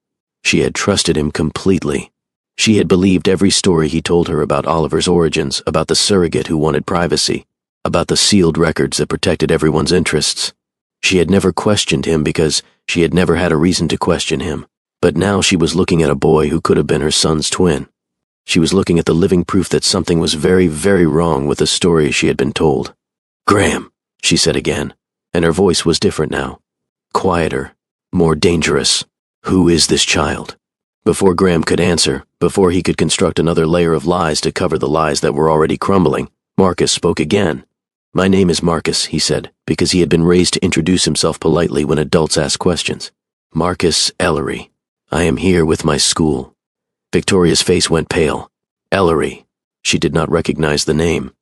She had trusted him completely. She had believed every story he told her about Oliver's origins, about the surrogate who wanted privacy, about the sealed records that protected everyone's interests. She had never questioned him because she had never had a reason to question him. But now she was looking at a boy who could have been her son's twin. She was looking at the living proof that something was very, very wrong with the story she had been told. "Graham," she said again, and her voice was different now. Quieter, more dangerous. "Who is this child?" Before Graham could answer, before he could construct another layer of lies to cover the lies that were already crumbling, Marcus spoke again. "My name is Marcus," he said, because he had been raised to introduce himself politely when adults asked questions. "Marcus Ellery. I am here with my school." Victoria's face went pale. "Ellery." She did not recognize the name.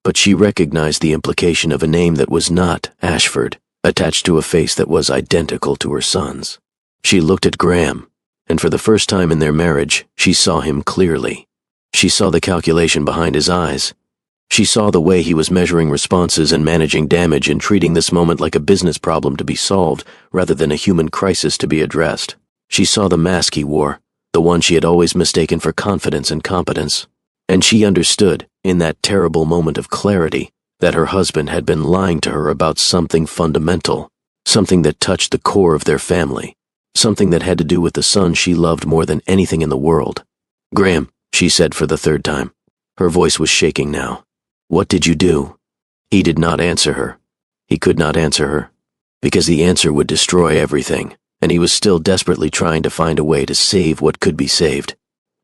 but she recognized the implication of a name that was not Ashford, attached to a face that was identical to her son's. She looked at Graham, and for the first time in their marriage, she saw him clearly. She saw the calculation behind his eyes. She saw the way he was measuring responses and managing damage and treating this moment like a business problem to be solved rather than a human crisis to be addressed. She saw the mask he wore, the one she had always mistaken for confidence and competence. And she understood, in that terrible moment of clarity, that her husband had been lying to her about something fundamental, something that touched the core of their family, something that had to do with the son she loved more than anything in the world. "Graham," she said for the third time. Her voice was shaking now. "What did you do?" He did not answer her. He could not answer her, because the answer would destroy everything, and he was still desperately trying to find a way to save what could be saved.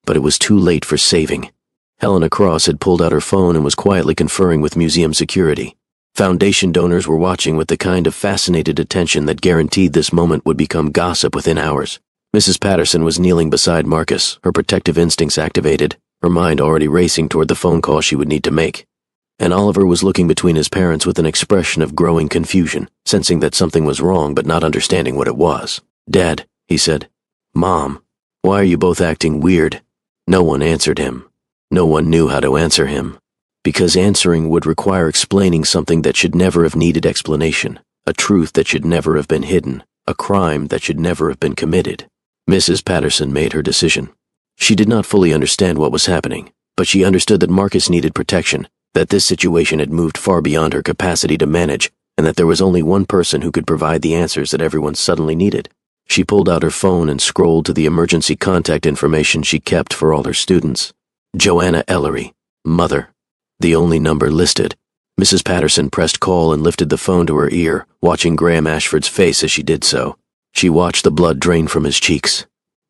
But it was too late for saving. Helena Cross had pulled out her phone and was quietly conferring with museum security. Foundation donors were watching with the kind of fascinated attention that guaranteed this moment would become gossip within hours. Mrs. Patterson was kneeling beside Marcus, her protective instincts activated, her mind already racing toward the phone call she would need to make. And Oliver was looking between his parents with an expression of growing confusion, sensing that something was wrong but not understanding what it was. "Dad," he said. "Mom, why are you both acting weird?" No one answered him. No one knew how to answer him, because answering would require explaining something that should never have needed explanation, a truth that should never have been hidden, a crime that should never have been committed. Mrs. Patterson made her decision. She did not fully understand what was happening, but she understood that Marcus needed protection, that this situation had moved far beyond her capacity to manage, and that there was only one person who could provide the answers that everyone suddenly needed. She pulled out her phone and scrolled to the emergency contact information she kept for all her students. Joanna Ellery, mother. The only number listed. Mrs. Patterson pressed call and lifted the phone to her ear, watching Graham Ashford's face as she did so. She watched the blood drain from his cheeks.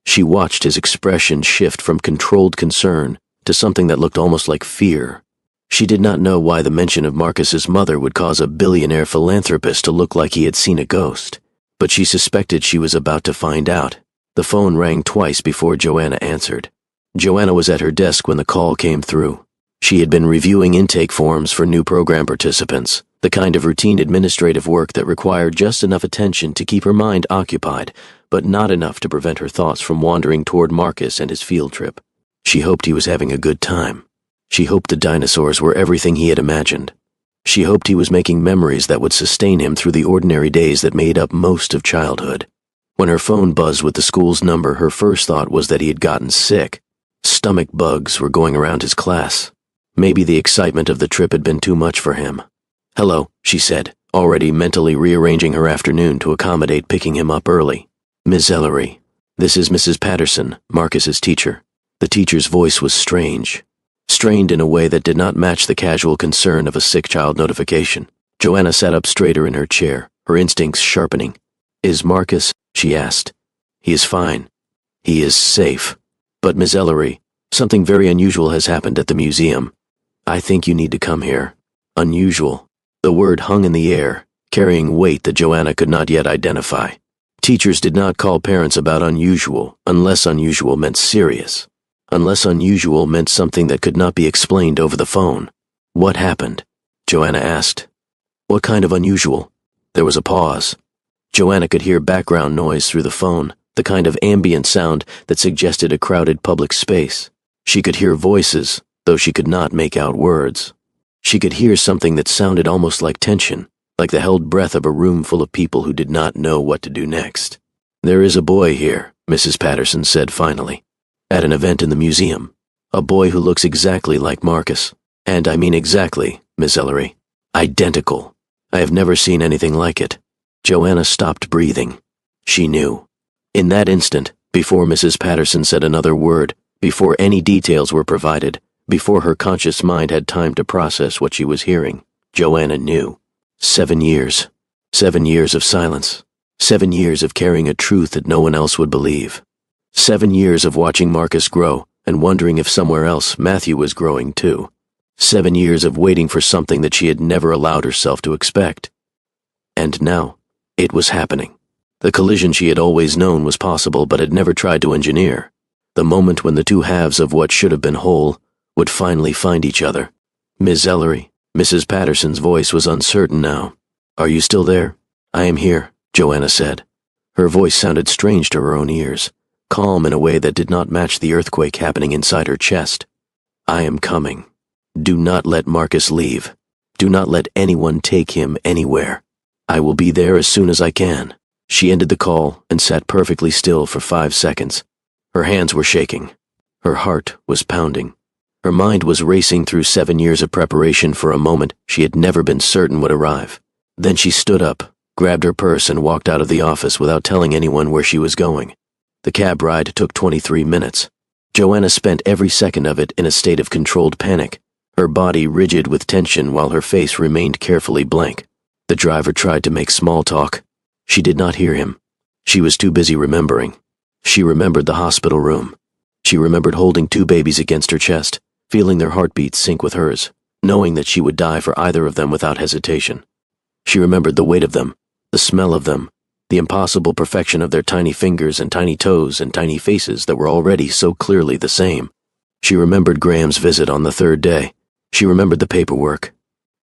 She watched his expression shift from controlled concern to something that looked almost like fear. She did not know why the mention of Marcus's mother would cause a billionaire philanthropist to look like he had seen a ghost, but she suspected she was about to find out. The phone rang twice before Joanna answered. Joanna was at her desk when the call came through. She had been reviewing intake forms for new program participants, the kind of routine administrative work that required just enough attention to keep her mind occupied, but not enough to prevent her thoughts from wandering toward Marcus and his field trip. She hoped he was having a good time. She hoped the dinosaurs were everything he had imagined. She hoped he was making memories that would sustain him through the ordinary days that made up most of childhood. When her phone buzzed with the school's number, her first thought was that he had gotten sick. Stomach bugs were going around his class. Maybe the excitement of the trip had been too much for him. "Hello," she said, already mentally rearranging her afternoon to accommodate picking him up early. "Miss Ellery, this is Mrs. Patterson, Marcus's teacher." The teacher's voice was strange, strained in a way that did not match the casual concern of a sick child notification. Joanna sat up straighter in her chair, her instincts sharpening. "Is Marcus?" she asked. "He is fine. He is safe. But Miss Ellery, something very unusual has happened at the museum. I think you need to come here." Unusual. The word hung in the air, carrying weight that Joanna could not yet identify. Teachers did not call parents about unusual unless unusual meant serious, unless unusual meant something that could not be explained over the phone. "What happened?" Joanna asked. "What kind of unusual?" There was a pause. Joanna could hear background noise through the phone, the kind of ambient sound that suggested a crowded public space. She could hear voices, though she could not make out words. She could hear something that sounded almost like tension, like the held breath of a room full of people who did not know what to do next. "There is a boy here," Mrs. Patterson said finally, "at an event in the museum. A boy who looks exactly like Marcus. And I mean exactly, Miss Ellery. Identical. I have never seen anything like it." Joanna stopped breathing. She knew. In that instant, before Mrs. Patterson said another word, before any details were provided, before her conscious mind had time to process what she was hearing, Joanna knew. 7 years. 7 years of silence. 7 years of carrying a truth that no one else would believe. 7 years of watching Marcus grow and wondering if somewhere else Matthew was growing too. 7 years of waiting for something that she had never allowed herself to expect. And now, it was happening. The collision she had always known was possible but had never tried to engineer. The moment when the two halves of what should have been whole would finally find each other. "Miss Ellery," Mrs. Patterson's voice was uncertain now. "Are you still there?" "I am here," Joanna said. Her voice sounded strange to her own ears, calm in a way that did not match the earthquake happening inside her chest. "I am coming. Do not let Marcus leave. Do not let anyone take him anywhere. I will be there as soon as I can." She ended the call and sat perfectly still for 5 seconds. Her hands were shaking. Her heart was pounding. Her mind was racing through 7 years of preparation for a moment she had never been certain would arrive. Then she stood up, grabbed her purse, and walked out of the office without telling anyone where she was going. The cab ride took 23 minutes. Joanna spent every second of it in a state of controlled panic, her body rigid with tension while her face remained carefully blank. The driver tried to make small talk. She did not hear him. She was too busy remembering. She remembered the hospital room. She remembered holding 2 babies against her chest, feeling their heartbeats sync with hers, knowing that she would die for either of them without hesitation. She remembered the weight of them, the smell of them, the impossible perfection of their tiny fingers and tiny toes and tiny faces that were already so clearly the same. She remembered Graham's visit on the 3rd day. She remembered the paperwork.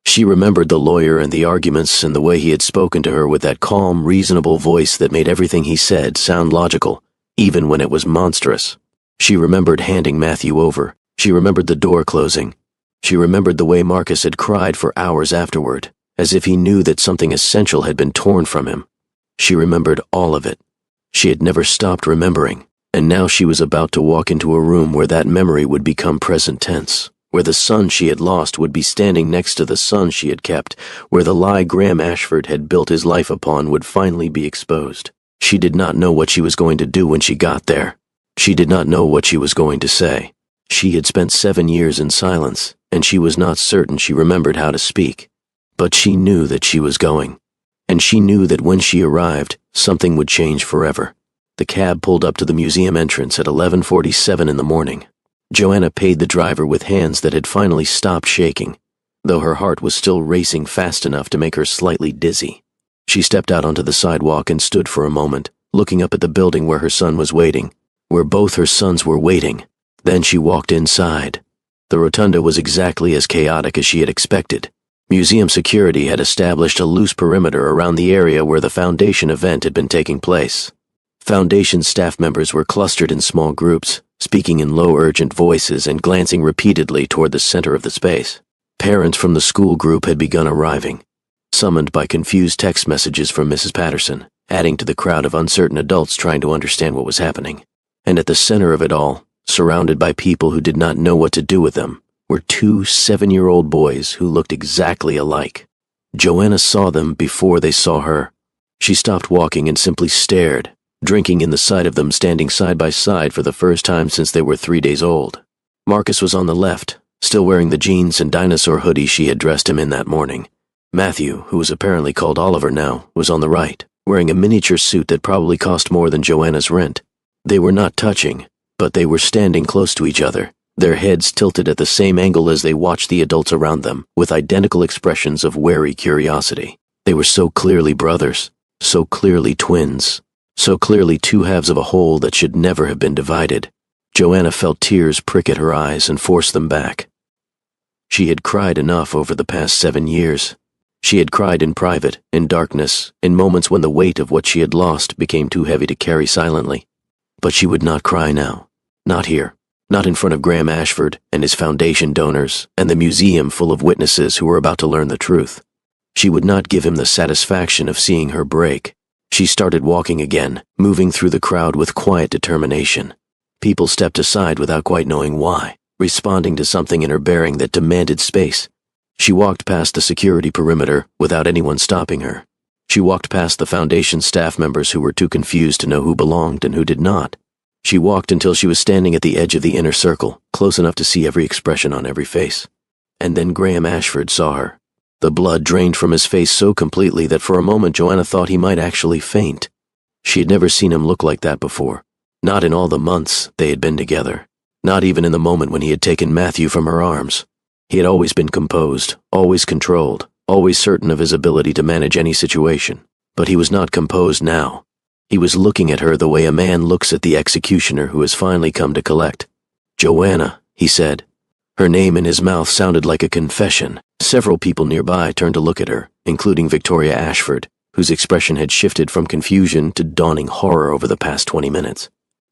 She remembered the lawyer and the arguments and the way he had spoken to her with that calm, reasonable voice that made everything he said sound logical, even when it was monstrous. She remembered handing Matthew over. She remembered the door closing. She remembered the way Marcus had cried for hours afterward, as if he knew that something essential had been torn from him. She remembered all of it. She had never stopped remembering, and now she was about to walk into a room where that memory would become present tense, where the son she had lost would be standing next to the son she had kept, where the lie Graham Ashford had built his life upon would finally be exposed. She did not know what she was going to do when she got there. She did not know what she was going to say. She had spent 7 years in silence, and she was not certain she remembered how to speak. But she knew that she was going. And she knew that when she arrived, something would change forever. The cab pulled up to the museum entrance at 11:47 in the morning. Joanna paid the driver with hands that had finally stopped shaking, though her heart was still racing fast enough to make her slightly dizzy. She stepped out onto the sidewalk and stood for a moment, looking up at the building where her son was waiting, where both her sons were waiting. Then she walked inside. The rotunda was exactly as chaotic as she had expected. Museum security had established a loose perimeter around the area where the Foundation event had been taking place. Foundation staff members were clustered in small groups, speaking in low, urgent voices and glancing repeatedly toward the center of the space. Parents from the school group had begun arriving, summoned by confused text messages from Mrs. Patterson, adding to the crowd of uncertain adults trying to understand what was happening. And at the center of it all, surrounded by people who did not know what to do with them, were 2 7-year-old boys who looked exactly alike. Joanna saw them before they saw her. She stopped walking and simply stared, drinking in the sight of them standing side by side for the first time since they were 3 days old. Marcus was on the left, still wearing the jeans and dinosaur hoodie she had dressed him in that morning. Matthew, who was apparently called Oliver now, was on the right, wearing a miniature suit that probably cost more than Joanna's rent. They were not touching, but they were standing close to each other, their heads tilted at the same angle as they watched the adults around them, with identical expressions of wary curiosity. They were so clearly brothers, so clearly twins, so clearly 2 halves of a whole that should never have been divided. Joanna felt tears prick at her eyes and force them back. She had cried enough over the past 7 years. She had cried in private, in darkness, in moments when the weight of what she had lost became too heavy to carry silently. But she would not cry now. Not here. Not in front of Graham Ashford and his foundation donors and the museum full of witnesses who were about to learn the truth. She would not give him the satisfaction of seeing her break. She started walking again, moving through the crowd with quiet determination. People stepped aside without quite knowing why, responding to something in her bearing that demanded space. She walked past the security perimeter without anyone stopping her. She walked past the foundation staff members who were too confused to know who belonged and who did not. She walked until she was standing at the edge of the inner circle, close enough to see every expression on every face. And then Graham Ashford saw her. The blood drained from his face so completely that for a moment Joanna thought he might actually faint. She had never seen him look like that before. Not in all the months they had been together. Not even in the moment when he had taken Matthew from her arms. He had always been composed, always controlled, always certain of his ability to manage any situation. But he was not composed now. He was looking at her the way a man looks at the executioner who has finally come to collect. "Joanna," he said. Her name in his mouth sounded like a confession. Several people nearby turned to look at her, including Victoria Ashford, whose expression had shifted from confusion to dawning horror over the past 20 minutes,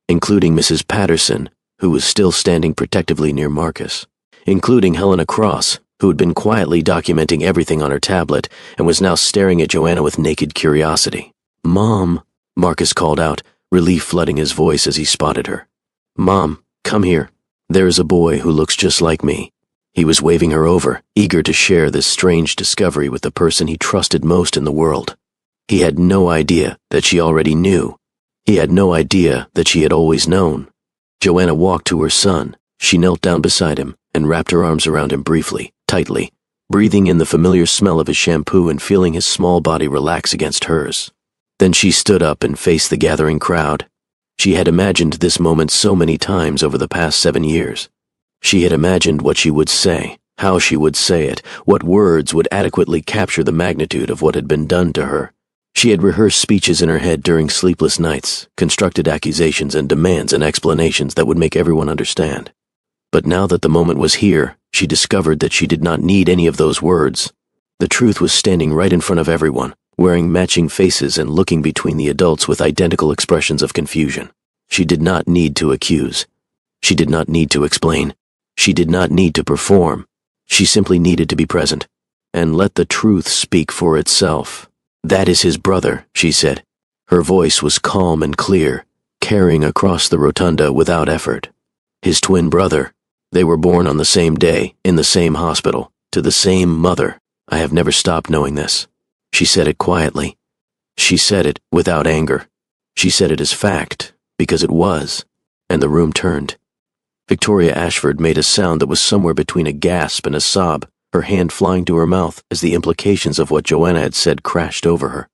including Mrs. Patterson, who was still standing protectively near Marcus, including Helena Cross, who had been quietly documenting everything on her tablet and was now staring at Joanna with naked curiosity. "Mom," Marcus called out, relief flooding his voice as he spotted her. "Mom, come here. There is a boy who looks just like me." He was waving her over, eager to share this strange discovery with the person he trusted most in the world. He had no idea that she already knew. He had no idea that she had always known. Joanna walked to her son. She knelt down beside him and wrapped her arms around him briefly, tightly, breathing in the familiar smell of his shampoo and feeling his small body relax against hers. Then she stood up and faced the gathering crowd. She had imagined this moment so many times over the past 7 years. She had imagined what she would say, how she would say it, what words would adequately capture the magnitude of what had been done to her. She had rehearsed speeches in her head during sleepless nights, constructed accusations and demands and explanations that would make everyone understand. But now that the moment was here, she discovered that she did not need any of those words. The truth was standing right in front of everyone, wearing matching faces and looking between the adults with identical expressions of confusion. She did not need to accuse. She did not need to explain. She did not need to perform. She simply needed to be present and let the truth speak for itself. "That is his brother," she said. Her voice was calm and clear, carrying across the rotunda without effort. His twin brother. They were born on the same day, in the same hospital, to the same mother. I have never stopped knowing this. She said it quietly. She said it without anger. She said it as fact, because it was, and the room turned. Victoria Ashford made a sound that was somewhere between a gasp and a sob, her hand flying to her mouth as the implications of what Joanna had said crashed over her.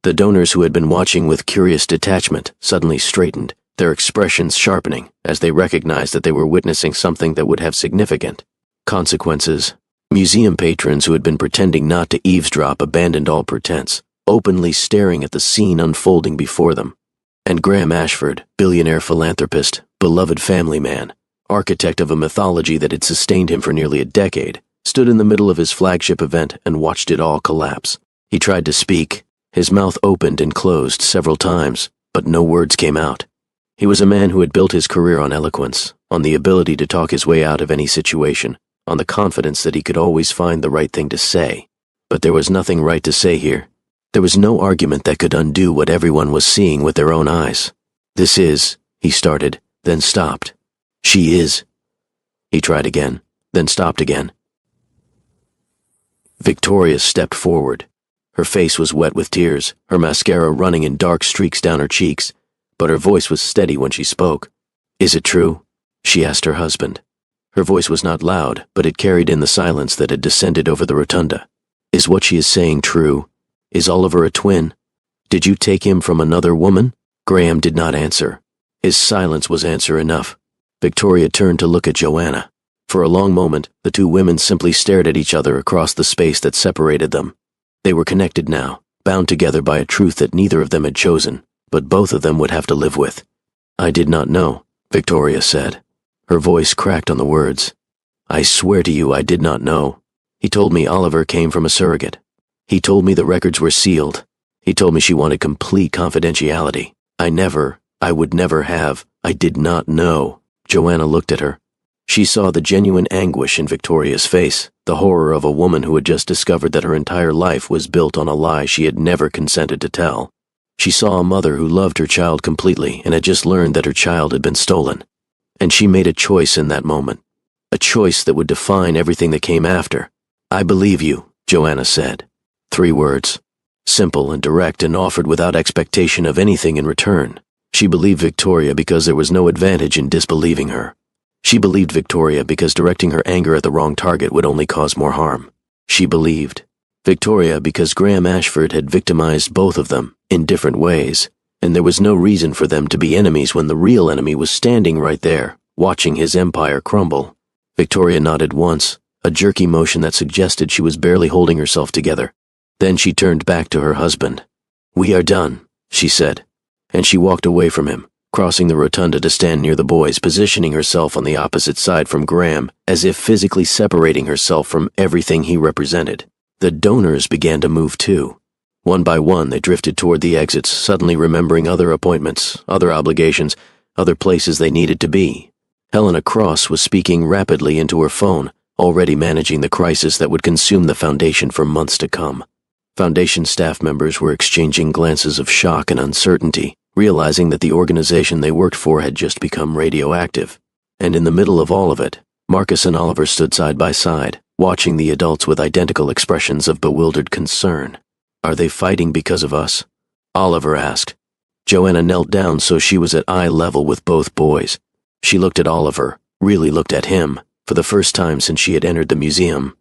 The donors who had been watching with curious detachment suddenly straightened, their expressions sharpening as they recognized that they were witnessing something that would have significant consequences. Museum patrons who had been pretending not to eavesdrop abandoned all pretense, openly staring at the scene unfolding before them. And Graham Ashford, billionaire philanthropist, beloved family man, architect of a mythology that had sustained him for nearly a decade, stood in the middle of his flagship event and watched it all collapse. He tried to speak. His mouth opened and closed several times, but no words came out. He was a man who had built his career on eloquence, on the ability to talk his way out of any situation, on the confidence that he could always find the right thing to say. But there was nothing right to say here. There was no argument that could undo what everyone was seeing with their own eyes. "This is," he started, then stopped. "She is." He tried again, then stopped again. Victoria stepped forward. Her face was wet with tears, her mascara running in dark streaks down her cheeks, but her voice was steady when she spoke. "Is it true?" she asked her husband. Her voice was not loud, but it carried in the silence that had descended over the rotunda. "Is what she is saying true? Is Oliver a twin? Did you take him from another woman?" Graham did not answer. His silence was answer enough. Victoria turned to look at Joanna. For a long moment, the two women simply stared at each other across the space that separated them. They were connected now, bound together by a truth that neither of them had chosen, but both of them would have to live with. "I did not know," Victoria said. Her voice cracked on the words. "I swear to you I did not know. He told me Oliver came from a surrogate. He told me the records were sealed. He told me she wanted complete confidentiality. I would never have. I did not know." Joanna looked at her. She saw the genuine anguish in Victoria's face, the horror of a woman who had just discovered that her entire life was built on a lie she had never consented to tell. She saw a mother who loved her child completely and had just learned that her child had been stolen. And she made a choice in that moment, a choice that would define everything that came after. "I believe you," Joanna said. 3 words, simple and direct and offered without expectation of anything in return. She believed Victoria because there was no advantage in disbelieving her. She believed Victoria because directing her anger at the wrong target would only cause more harm. She believed Victoria because Graham Ashford had victimized both of them in different ways, and there was no reason for them to be enemies when the real enemy was standing right there, watching his empire crumble. Victoria nodded once, a jerky motion that suggested she was barely holding herself together. Then she turned back to her husband. "We are done," she said, and she walked away from him, crossing the rotunda to stand near the boys, positioning herself on the opposite side from Graham, as if physically separating herself from everything he represented. The donors began to move too. One by one, they drifted toward the exits, suddenly remembering other appointments, other obligations, other places they needed to be. Helena Cross was speaking rapidly into her phone, already managing the crisis that would consume the Foundation for months to come. Foundation staff members were exchanging glances of shock and uncertainty, realizing that the organization they worked for had just become radioactive. And in the middle of all of it, Marcus and Oliver stood side by side, watching the adults with identical expressions of bewildered concern. "Are they fighting because of us?" Oliver asked. Joanna knelt down so she was at eye level with both boys. She looked at Oliver, really looked at him, for the first time since she had entered the museum.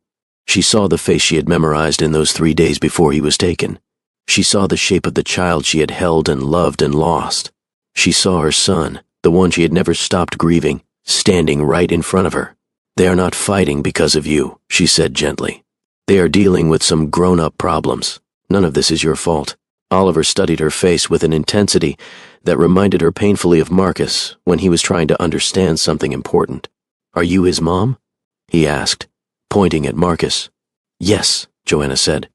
She saw the face she had memorized in those 3 days before he was taken. She saw the shape of the child she had held and loved and lost. She saw her son, the one she had never stopped grieving, standing right in front of her. "They are not fighting because of you," she said gently. "They are dealing with some grown-up problems. None of this is your fault." Oliver studied her face with an intensity that reminded her painfully of Marcus when he was trying to understand something important. "Are you his mom?" he asked, pointing at Marcus. "Yes," Joanna said.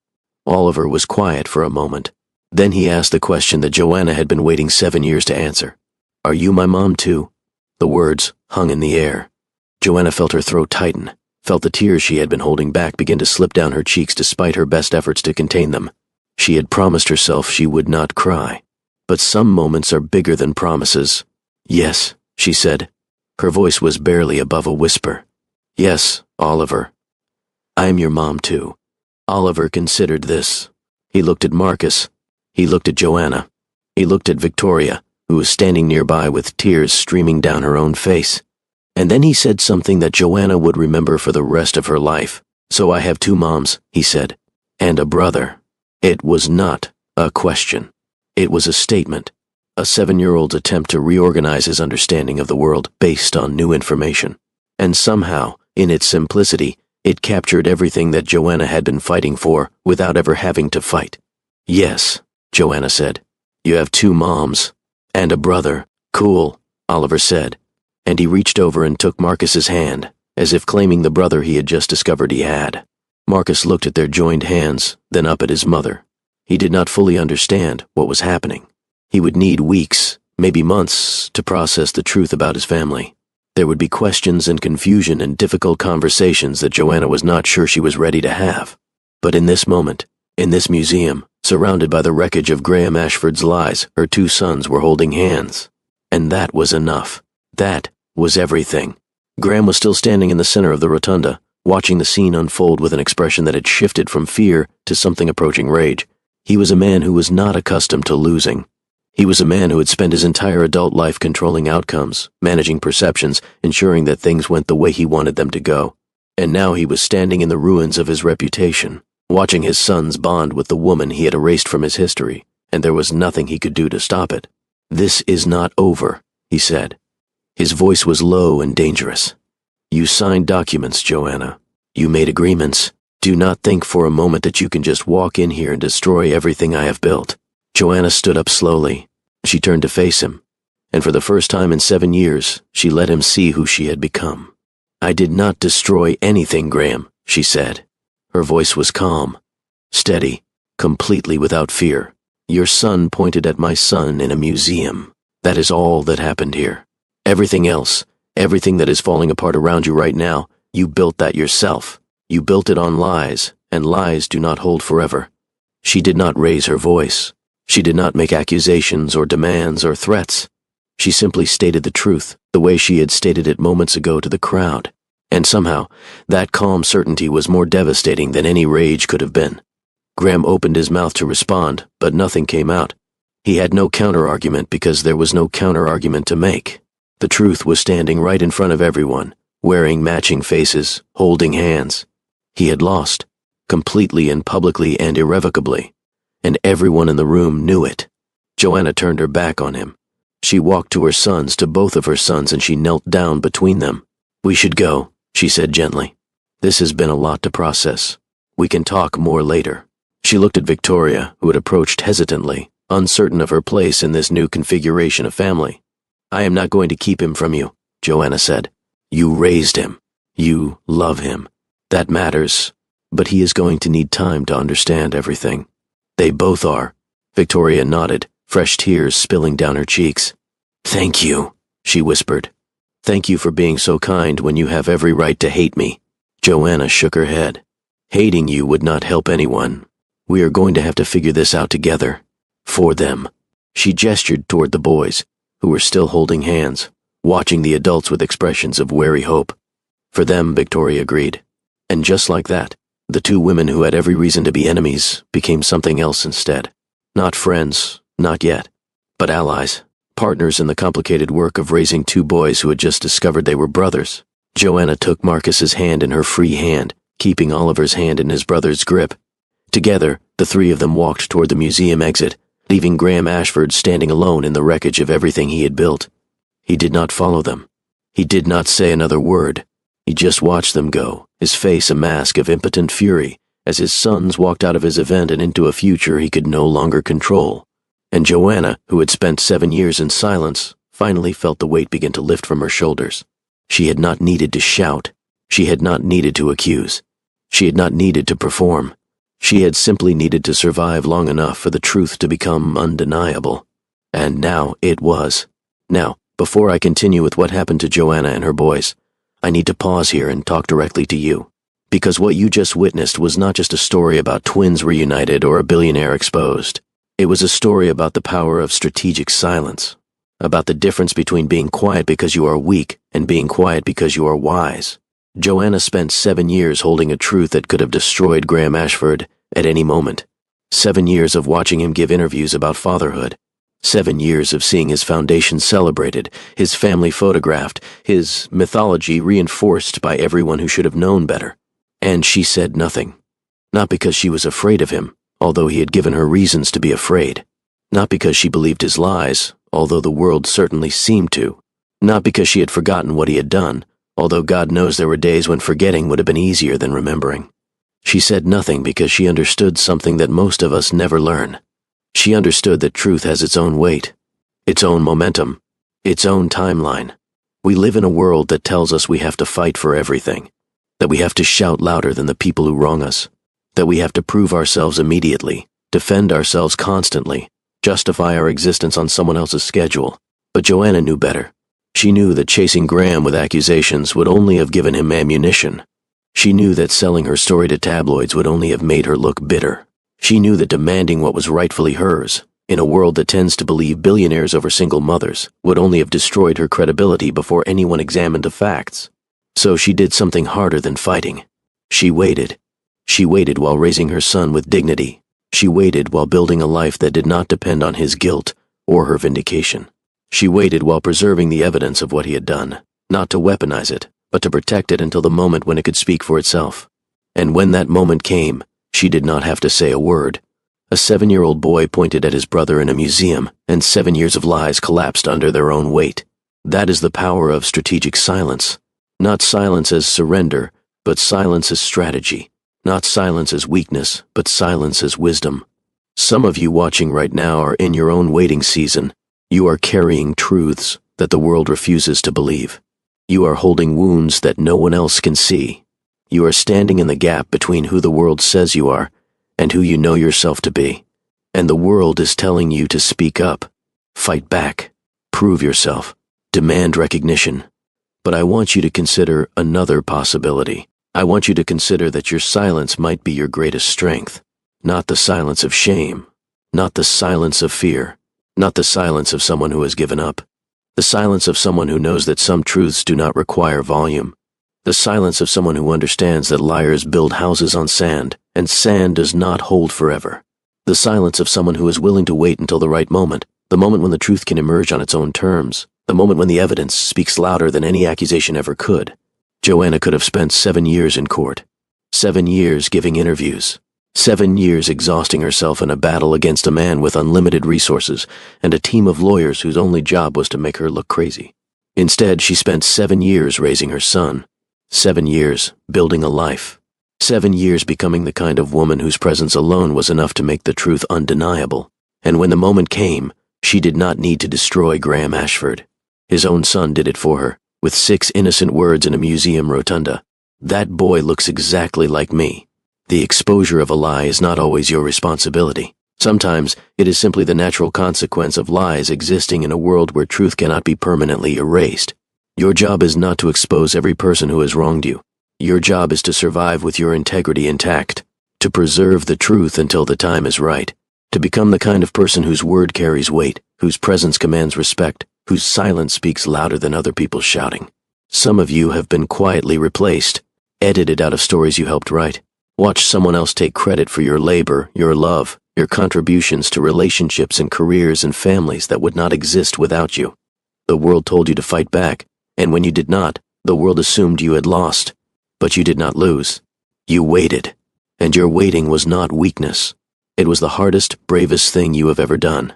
Oliver was quiet for a moment. Then he asked the question that Joanna had been waiting 7 years to answer. "Are you my mom too?" The words hung in the air. Joanna felt her throat tighten, felt the tears she had been holding back begin to slip down her cheeks despite her best efforts to contain them. She had promised herself she would not cry. But some moments are bigger than promises. "Yes," she said. Her voice was barely above a whisper. "Yes, Oliver. I am your mom too." Oliver considered this. He looked at Marcus. He looked at Joanna. He looked at Victoria, who was standing nearby with tears streaming down her own face. And then he said something that Joanna would remember for the rest of her life. "So I have 2 moms," he said, "and a brother." It was not a question. It was a statement, a 7-year-old's attempt to reorganize his understanding of the world based on new information. And somehow, in its simplicity, it captured everything that Joanna had been fighting for without ever having to fight. "Yes," Joanna said. "You have 2 moms. And a brother." "Cool," Oliver said. And he reached over and took Marcus's hand, as if claiming the brother he had just discovered he had. Marcus looked at their joined hands, then up at his mother. He did not fully understand what was happening. He would need weeks, maybe months, to process the truth about his family. There would be questions and confusion and difficult conversations that Joanna was not sure she was ready to have. But in this moment, in this museum, surrounded by the wreckage of Graham Ashford's lies, her 2 sons were holding hands. And that was enough. That was everything. Graham was still standing in the center of the rotunda, watching the scene unfold with an expression that had shifted from fear to something approaching rage. He was a man who was not accustomed to losing. He was a man who had spent his entire adult life controlling outcomes, managing perceptions, ensuring that things went the way he wanted them to go. And now he was standing in the ruins of his reputation, watching his sons bond with the woman he had erased from his history, and there was nothing he could do to stop it. "This is not over," he said. His voice was low and dangerous. "You signed documents, Joanna. You made agreements. Do not think for a moment that you can just walk in here and destroy everything I have built." Joanna stood up slowly. She turned to face him, and for the first time in 7 years, she let him see who she had become. "I did not destroy anything, Graham," she said. Her voice was calm, steady, completely without fear. "Your son pointed at my son in a museum. That is all that happened here. Everything else, everything that is falling apart around you right now, you built that yourself. You built it on lies, and lies do not hold forever." She did not raise her voice. She did not make accusations or demands or threats. She simply stated the truth, the way she had stated it moments ago to the crowd. And somehow, that calm certainty was more devastating than any rage could have been. Graham opened his mouth to respond, but nothing came out. He had no counter-argument because there was no counter-argument to make. The truth was standing right in front of everyone, wearing matching faces, holding hands. He had lost, completely and publicly and irrevocably, and everyone in the room knew it. Joanna turned her back on him. She walked to her sons, to both of her sons, and she knelt down between them. "We should go," she said gently. "This has been a lot to process. We can talk more later." She looked at Victoria, who had approached hesitantly, uncertain of her place in this new configuration of family. I am not going to keep him from you, Joanna said. You raised him. You love him. That matters. But he is going to need time to understand everything. They both are. Victoria nodded, fresh tears spilling down her cheeks. Thank you, she whispered. Thank you for being so kind when you have every right to hate me. Joanna shook her head. Hating you would not help anyone. We are going to have to figure this out together. For them. She gestured toward the boys, who were still holding hands, watching the adults with expressions of wary hope. For them, Victoria agreed. And just like that, the two women who had every reason to be enemies became something else instead. Not friends, not yet, but allies, partners in the complicated work of raising two boys who had just discovered they were brothers. Joanna took Marcus's hand in her free hand, keeping Oliver's hand in his brother's grip. Together, the three of them walked toward the museum exit, leaving Graham Ashford standing alone in the wreckage of everything he had built. He did not follow them. He did not say another word. He just watched them go, his face a mask of impotent fury, as his sons walked out of his event and into a future he could no longer control. And Joanna, who had spent 7 years in silence, finally felt the weight begin to lift from her shoulders. She had not needed to shout. She had not needed to accuse. She had not needed to perform. She had simply needed to survive long enough for the truth to become undeniable. And now it was. Now, before I continue with what happened to Joanna and her boys, I need to pause here and talk directly to you. Because what you just witnessed was not just a story about twins reunited or a billionaire exposed. It was a story about the power of strategic silence, about the difference between being quiet because you are weak and being quiet because you are wise. Joanna spent 7 years holding a truth that could have destroyed Graham Ashford at any moment. 7 years of watching him give interviews about fatherhood. 7 years of seeing his foundation celebrated, his family photographed, his mythology reinforced by everyone who should have known better. And she said nothing. Not because she was afraid of him, although he had given her reasons to be afraid. Not because she believed his lies, although the world certainly seemed to. Not because she had forgotten what he had done, although God knows there were days when forgetting would have been easier than remembering. She said nothing because she understood something that most of us never learn. She understood that truth has its own weight, its own momentum, its own timeline. We live in a world that tells us we have to fight for everything, that we have to shout louder than the people who wrong us, that we have to prove ourselves immediately, defend ourselves constantly, justify our existence on someone else's schedule. But Joanna knew better. She knew that chasing Graham with accusations would only have given him ammunition. She knew that selling her story to tabloids would only have made her look bitter. She knew that demanding what was rightfully hers, in a world that tends to believe billionaires over single mothers, would only have destroyed her credibility before anyone examined the facts. So she did something harder than fighting. She waited. She waited while raising her son with dignity. She waited while building a life that did not depend on his guilt or her vindication. She waited while preserving the evidence of what he had done, not to weaponize it, but to protect it until the moment when it could speak for itself. And when that moment came, she did not have to say a word. A 7-year-old boy pointed at his brother in a museum, and 7 years of lies collapsed under their own weight. That is the power of strategic silence. Not silence as surrender, but silence as strategy. Not silence as weakness, but silence as wisdom. Some of you watching right now are in your own waiting season. You are carrying truths that the world refuses to believe. You are holding wounds that no one else can see. You are standing in the gap between who the world says you are and who you know yourself to be. And the world is telling you to speak up, fight back, prove yourself, demand recognition. But I want you to consider another possibility. I want you to consider that your silence might be your greatest strength. Not the silence of shame, not the silence of fear, not the silence of someone who has given up. The silence of someone who knows that some truths do not require volume. The silence of someone who understands that liars build houses on sand, and sand does not hold forever. The silence of someone who is willing to wait until the right moment, the moment when the truth can emerge on its own terms, the moment when the evidence speaks louder than any accusation ever could. Joanna could have spent 7 years in court, 7 years giving interviews, 7 years exhausting herself in a battle against a man with unlimited resources and a team of lawyers whose only job was to make her look crazy. Instead, she spent 7 years raising her son, 7 years building a life, 7 years becoming the kind of woman whose presence alone was enough to make the truth undeniable. And when the moment came, she did not need to destroy Graham Ashford. His own son did it for her, with 6 innocent words in a museum rotunda. That boy looks exactly like me. The exposure of a lie is not always your responsibility. Sometimes it is simply the natural consequence of lies existing in a world where truth cannot be permanently erased. Your job is not to expose every person who has wronged you. Your job is to survive with your integrity intact, to preserve the truth until the time is right, to become the kind of person whose word carries weight, whose presence commands respect, whose silence speaks louder than other people's shouting. Some of you have been quietly replaced, edited out of stories you helped write. Watch someone else take credit for your labor, your love, your contributions to relationships and careers and families that would not exist without you. The world told you to fight back, and when you did not, the world assumed you had lost. But you did not lose. You waited, and your waiting was not weakness. It was the hardest, bravest thing you have ever done.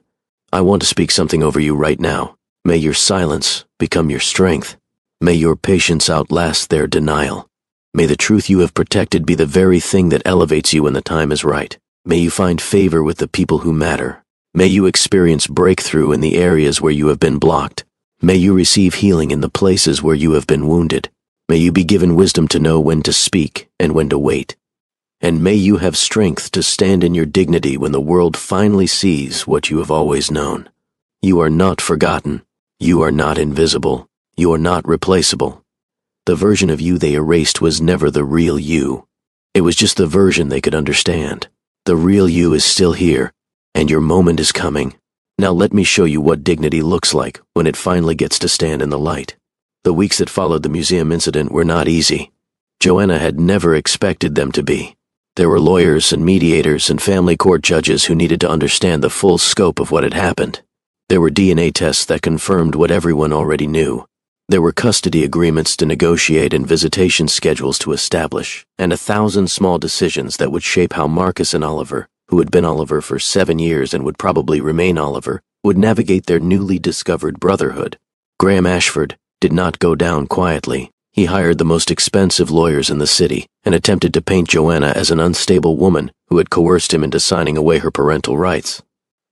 I want to speak something over you right now. May your silence become your strength. May your patience outlast their denial. May the truth you have protected be the very thing that elevates you when the time is right. May you find favor with the people who matter. May you experience breakthrough in the areas where you have been blocked. May you receive healing in the places where you have been wounded. May you be given wisdom to know when to speak and when to wait. And may you have strength to stand in your dignity when the world finally sees what you have always known. You are not forgotten. You are not invisible. You are not replaceable. The version of you they erased was never the real you. It was just the version they could understand. The real you is still here, and your moment is coming. Now let me show you what dignity looks like when it finally gets to stand in the light. The weeks that followed the museum incident were not easy. Joanna had never expected them to be. There were lawyers and mediators and family court judges who needed to understand the full scope of what had happened. There were DNA tests that confirmed what everyone already knew. There were custody agreements to negotiate and visitation schedules to establish, and 1,000 small decisions that would shape how Marcus and Oliver, who had been Oliver for 7 years and would probably remain Oliver, would navigate their newly discovered brotherhood. Graham Ashford did not go down quietly. He hired the most expensive lawyers in the city and attempted to paint Joanna as an unstable woman who had coerced him into signing away her parental rights.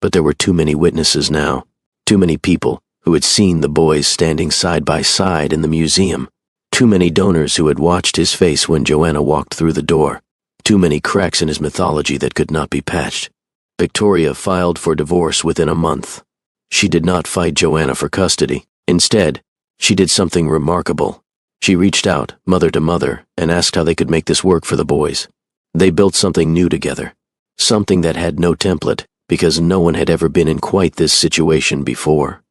But there were too many witnesses now, too many people who had seen the boys standing side by side in the museum, too many donors who had watched his face when Joanna walked through the door, too many cracks in his mythology that could not be patched. Victoria filed for divorce within a month. She did not fight Joanna for custody. Instead, she did something remarkable. She reached out, mother to mother, and asked how they could make this work for the boys. They built something new together, something that had no template, because no one had ever been in quite this situation before.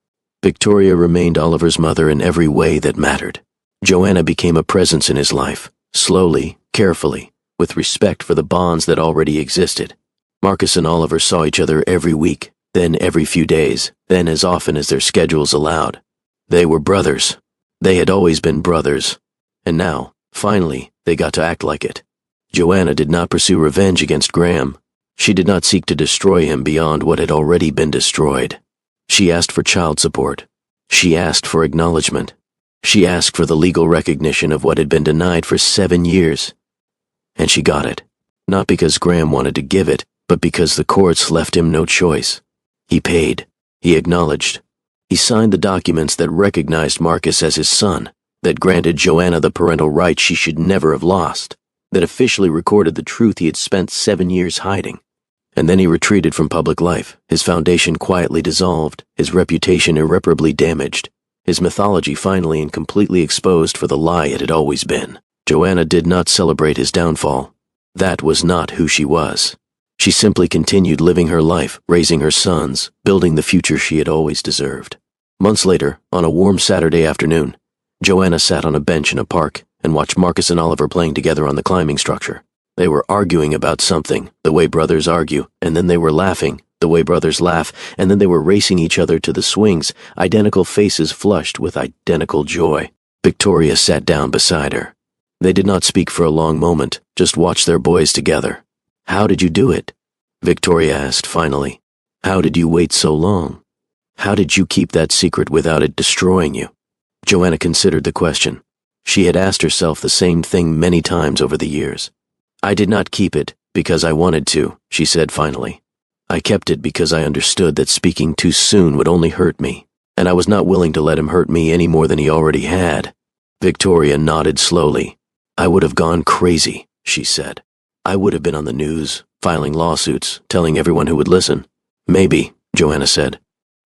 Victoria remained Oliver's mother in every way that mattered. Joanna became a presence in his life, slowly, carefully, with respect for the bonds that already existed. Marcus and Oliver saw each other every week, then every few days, then as often as their schedules allowed. They were brothers. They had always been brothers. And now, finally, they got to act like it. Joanna did not pursue revenge against Graham. She did not seek to destroy him beyond what had already been destroyed. She asked for child support. She asked for acknowledgement. She asked for the legal recognition of what had been denied for 7 years. And she got it. Not because Graham wanted to give it, but because the courts left him no choice. He paid. He acknowledged. He signed the documents that recognized Marcus as his son, that granted Joanna the parental rights she should never have lost, that officially recorded the truth he had spent 7 years hiding. And then he retreated from public life, his foundation quietly dissolved, his reputation irreparably damaged, his mythology finally and completely exposed for the lie it had always been. Joanna did not celebrate his downfall. That was not who she was. She simply continued living her life, raising her sons, building the future she had always deserved. Months later, on a warm Saturday afternoon, Joanna sat on a bench in a park and watched Marcus and Oliver playing together on the climbing structure. They were arguing about something, the way brothers argue, and then they were laughing, the way brothers laugh, and then they were racing each other to the swings, identical faces flushed with identical joy. Victoria sat down beside her. They did not speak for a long moment, just watched their boys together. "How did you do it?" Victoria asked finally. "How did you wait so long? How did you keep that secret without it destroying you?" Joanna considered the question. She had asked herself the same thing many times over the years. "I did not keep it because I wanted to," she said finally. "I kept it because I understood that speaking too soon would only hurt me. and I was not willing to let him hurt me any more than he already had. Victoria nodded slowly. I would have gone crazy, she said. I would have been on the news, filing lawsuits, telling everyone who would listen. Maybe, Joanna said.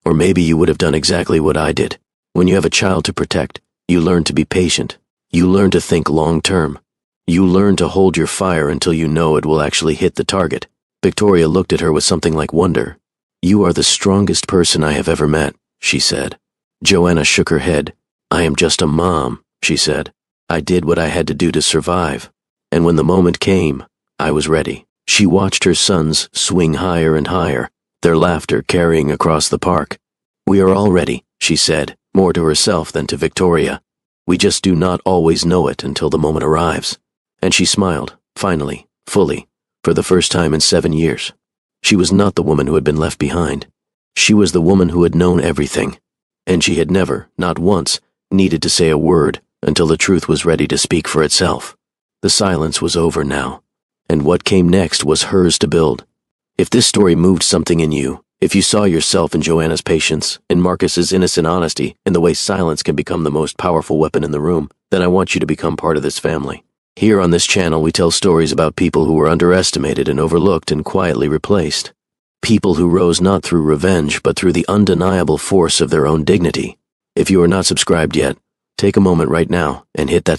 Or maybe you would have done exactly what I did. When you have a child to protect, you learn to be patient. You learn to think long-term. You learn to hold your fire until you know it will actually hit the target. Victoria looked at her with something like wonder. You are the strongest person I have ever met, she said. Joanna shook her head. I am just a mom, she said. I did what I had to do to survive. And when the moment came, I was ready. She watched her sons swing higher and higher, their laughter carrying across the park. We are all ready, she said, more to herself than to Victoria. We just do not always know it until the moment arrives. And she smiled, finally, fully, for the first time in 7 years. She was not the woman who had been left behind. She was the woman who had known everything. And she had never, not once, needed to say a word until the truth was ready to speak for itself. The silence was over now, and what came next was hers to build. If this story moved something in you, if you saw yourself in Joanna's patience, in Marcus's innocent honesty, in the way silence can become the most powerful weapon in the room, then I want you to become part of this family. Here on this channel, we tell stories about people who were underestimated and overlooked and quietly replaced. People who rose not through revenge, but through the undeniable force of their own dignity. If you are not subscribed yet, take a moment right now and hit that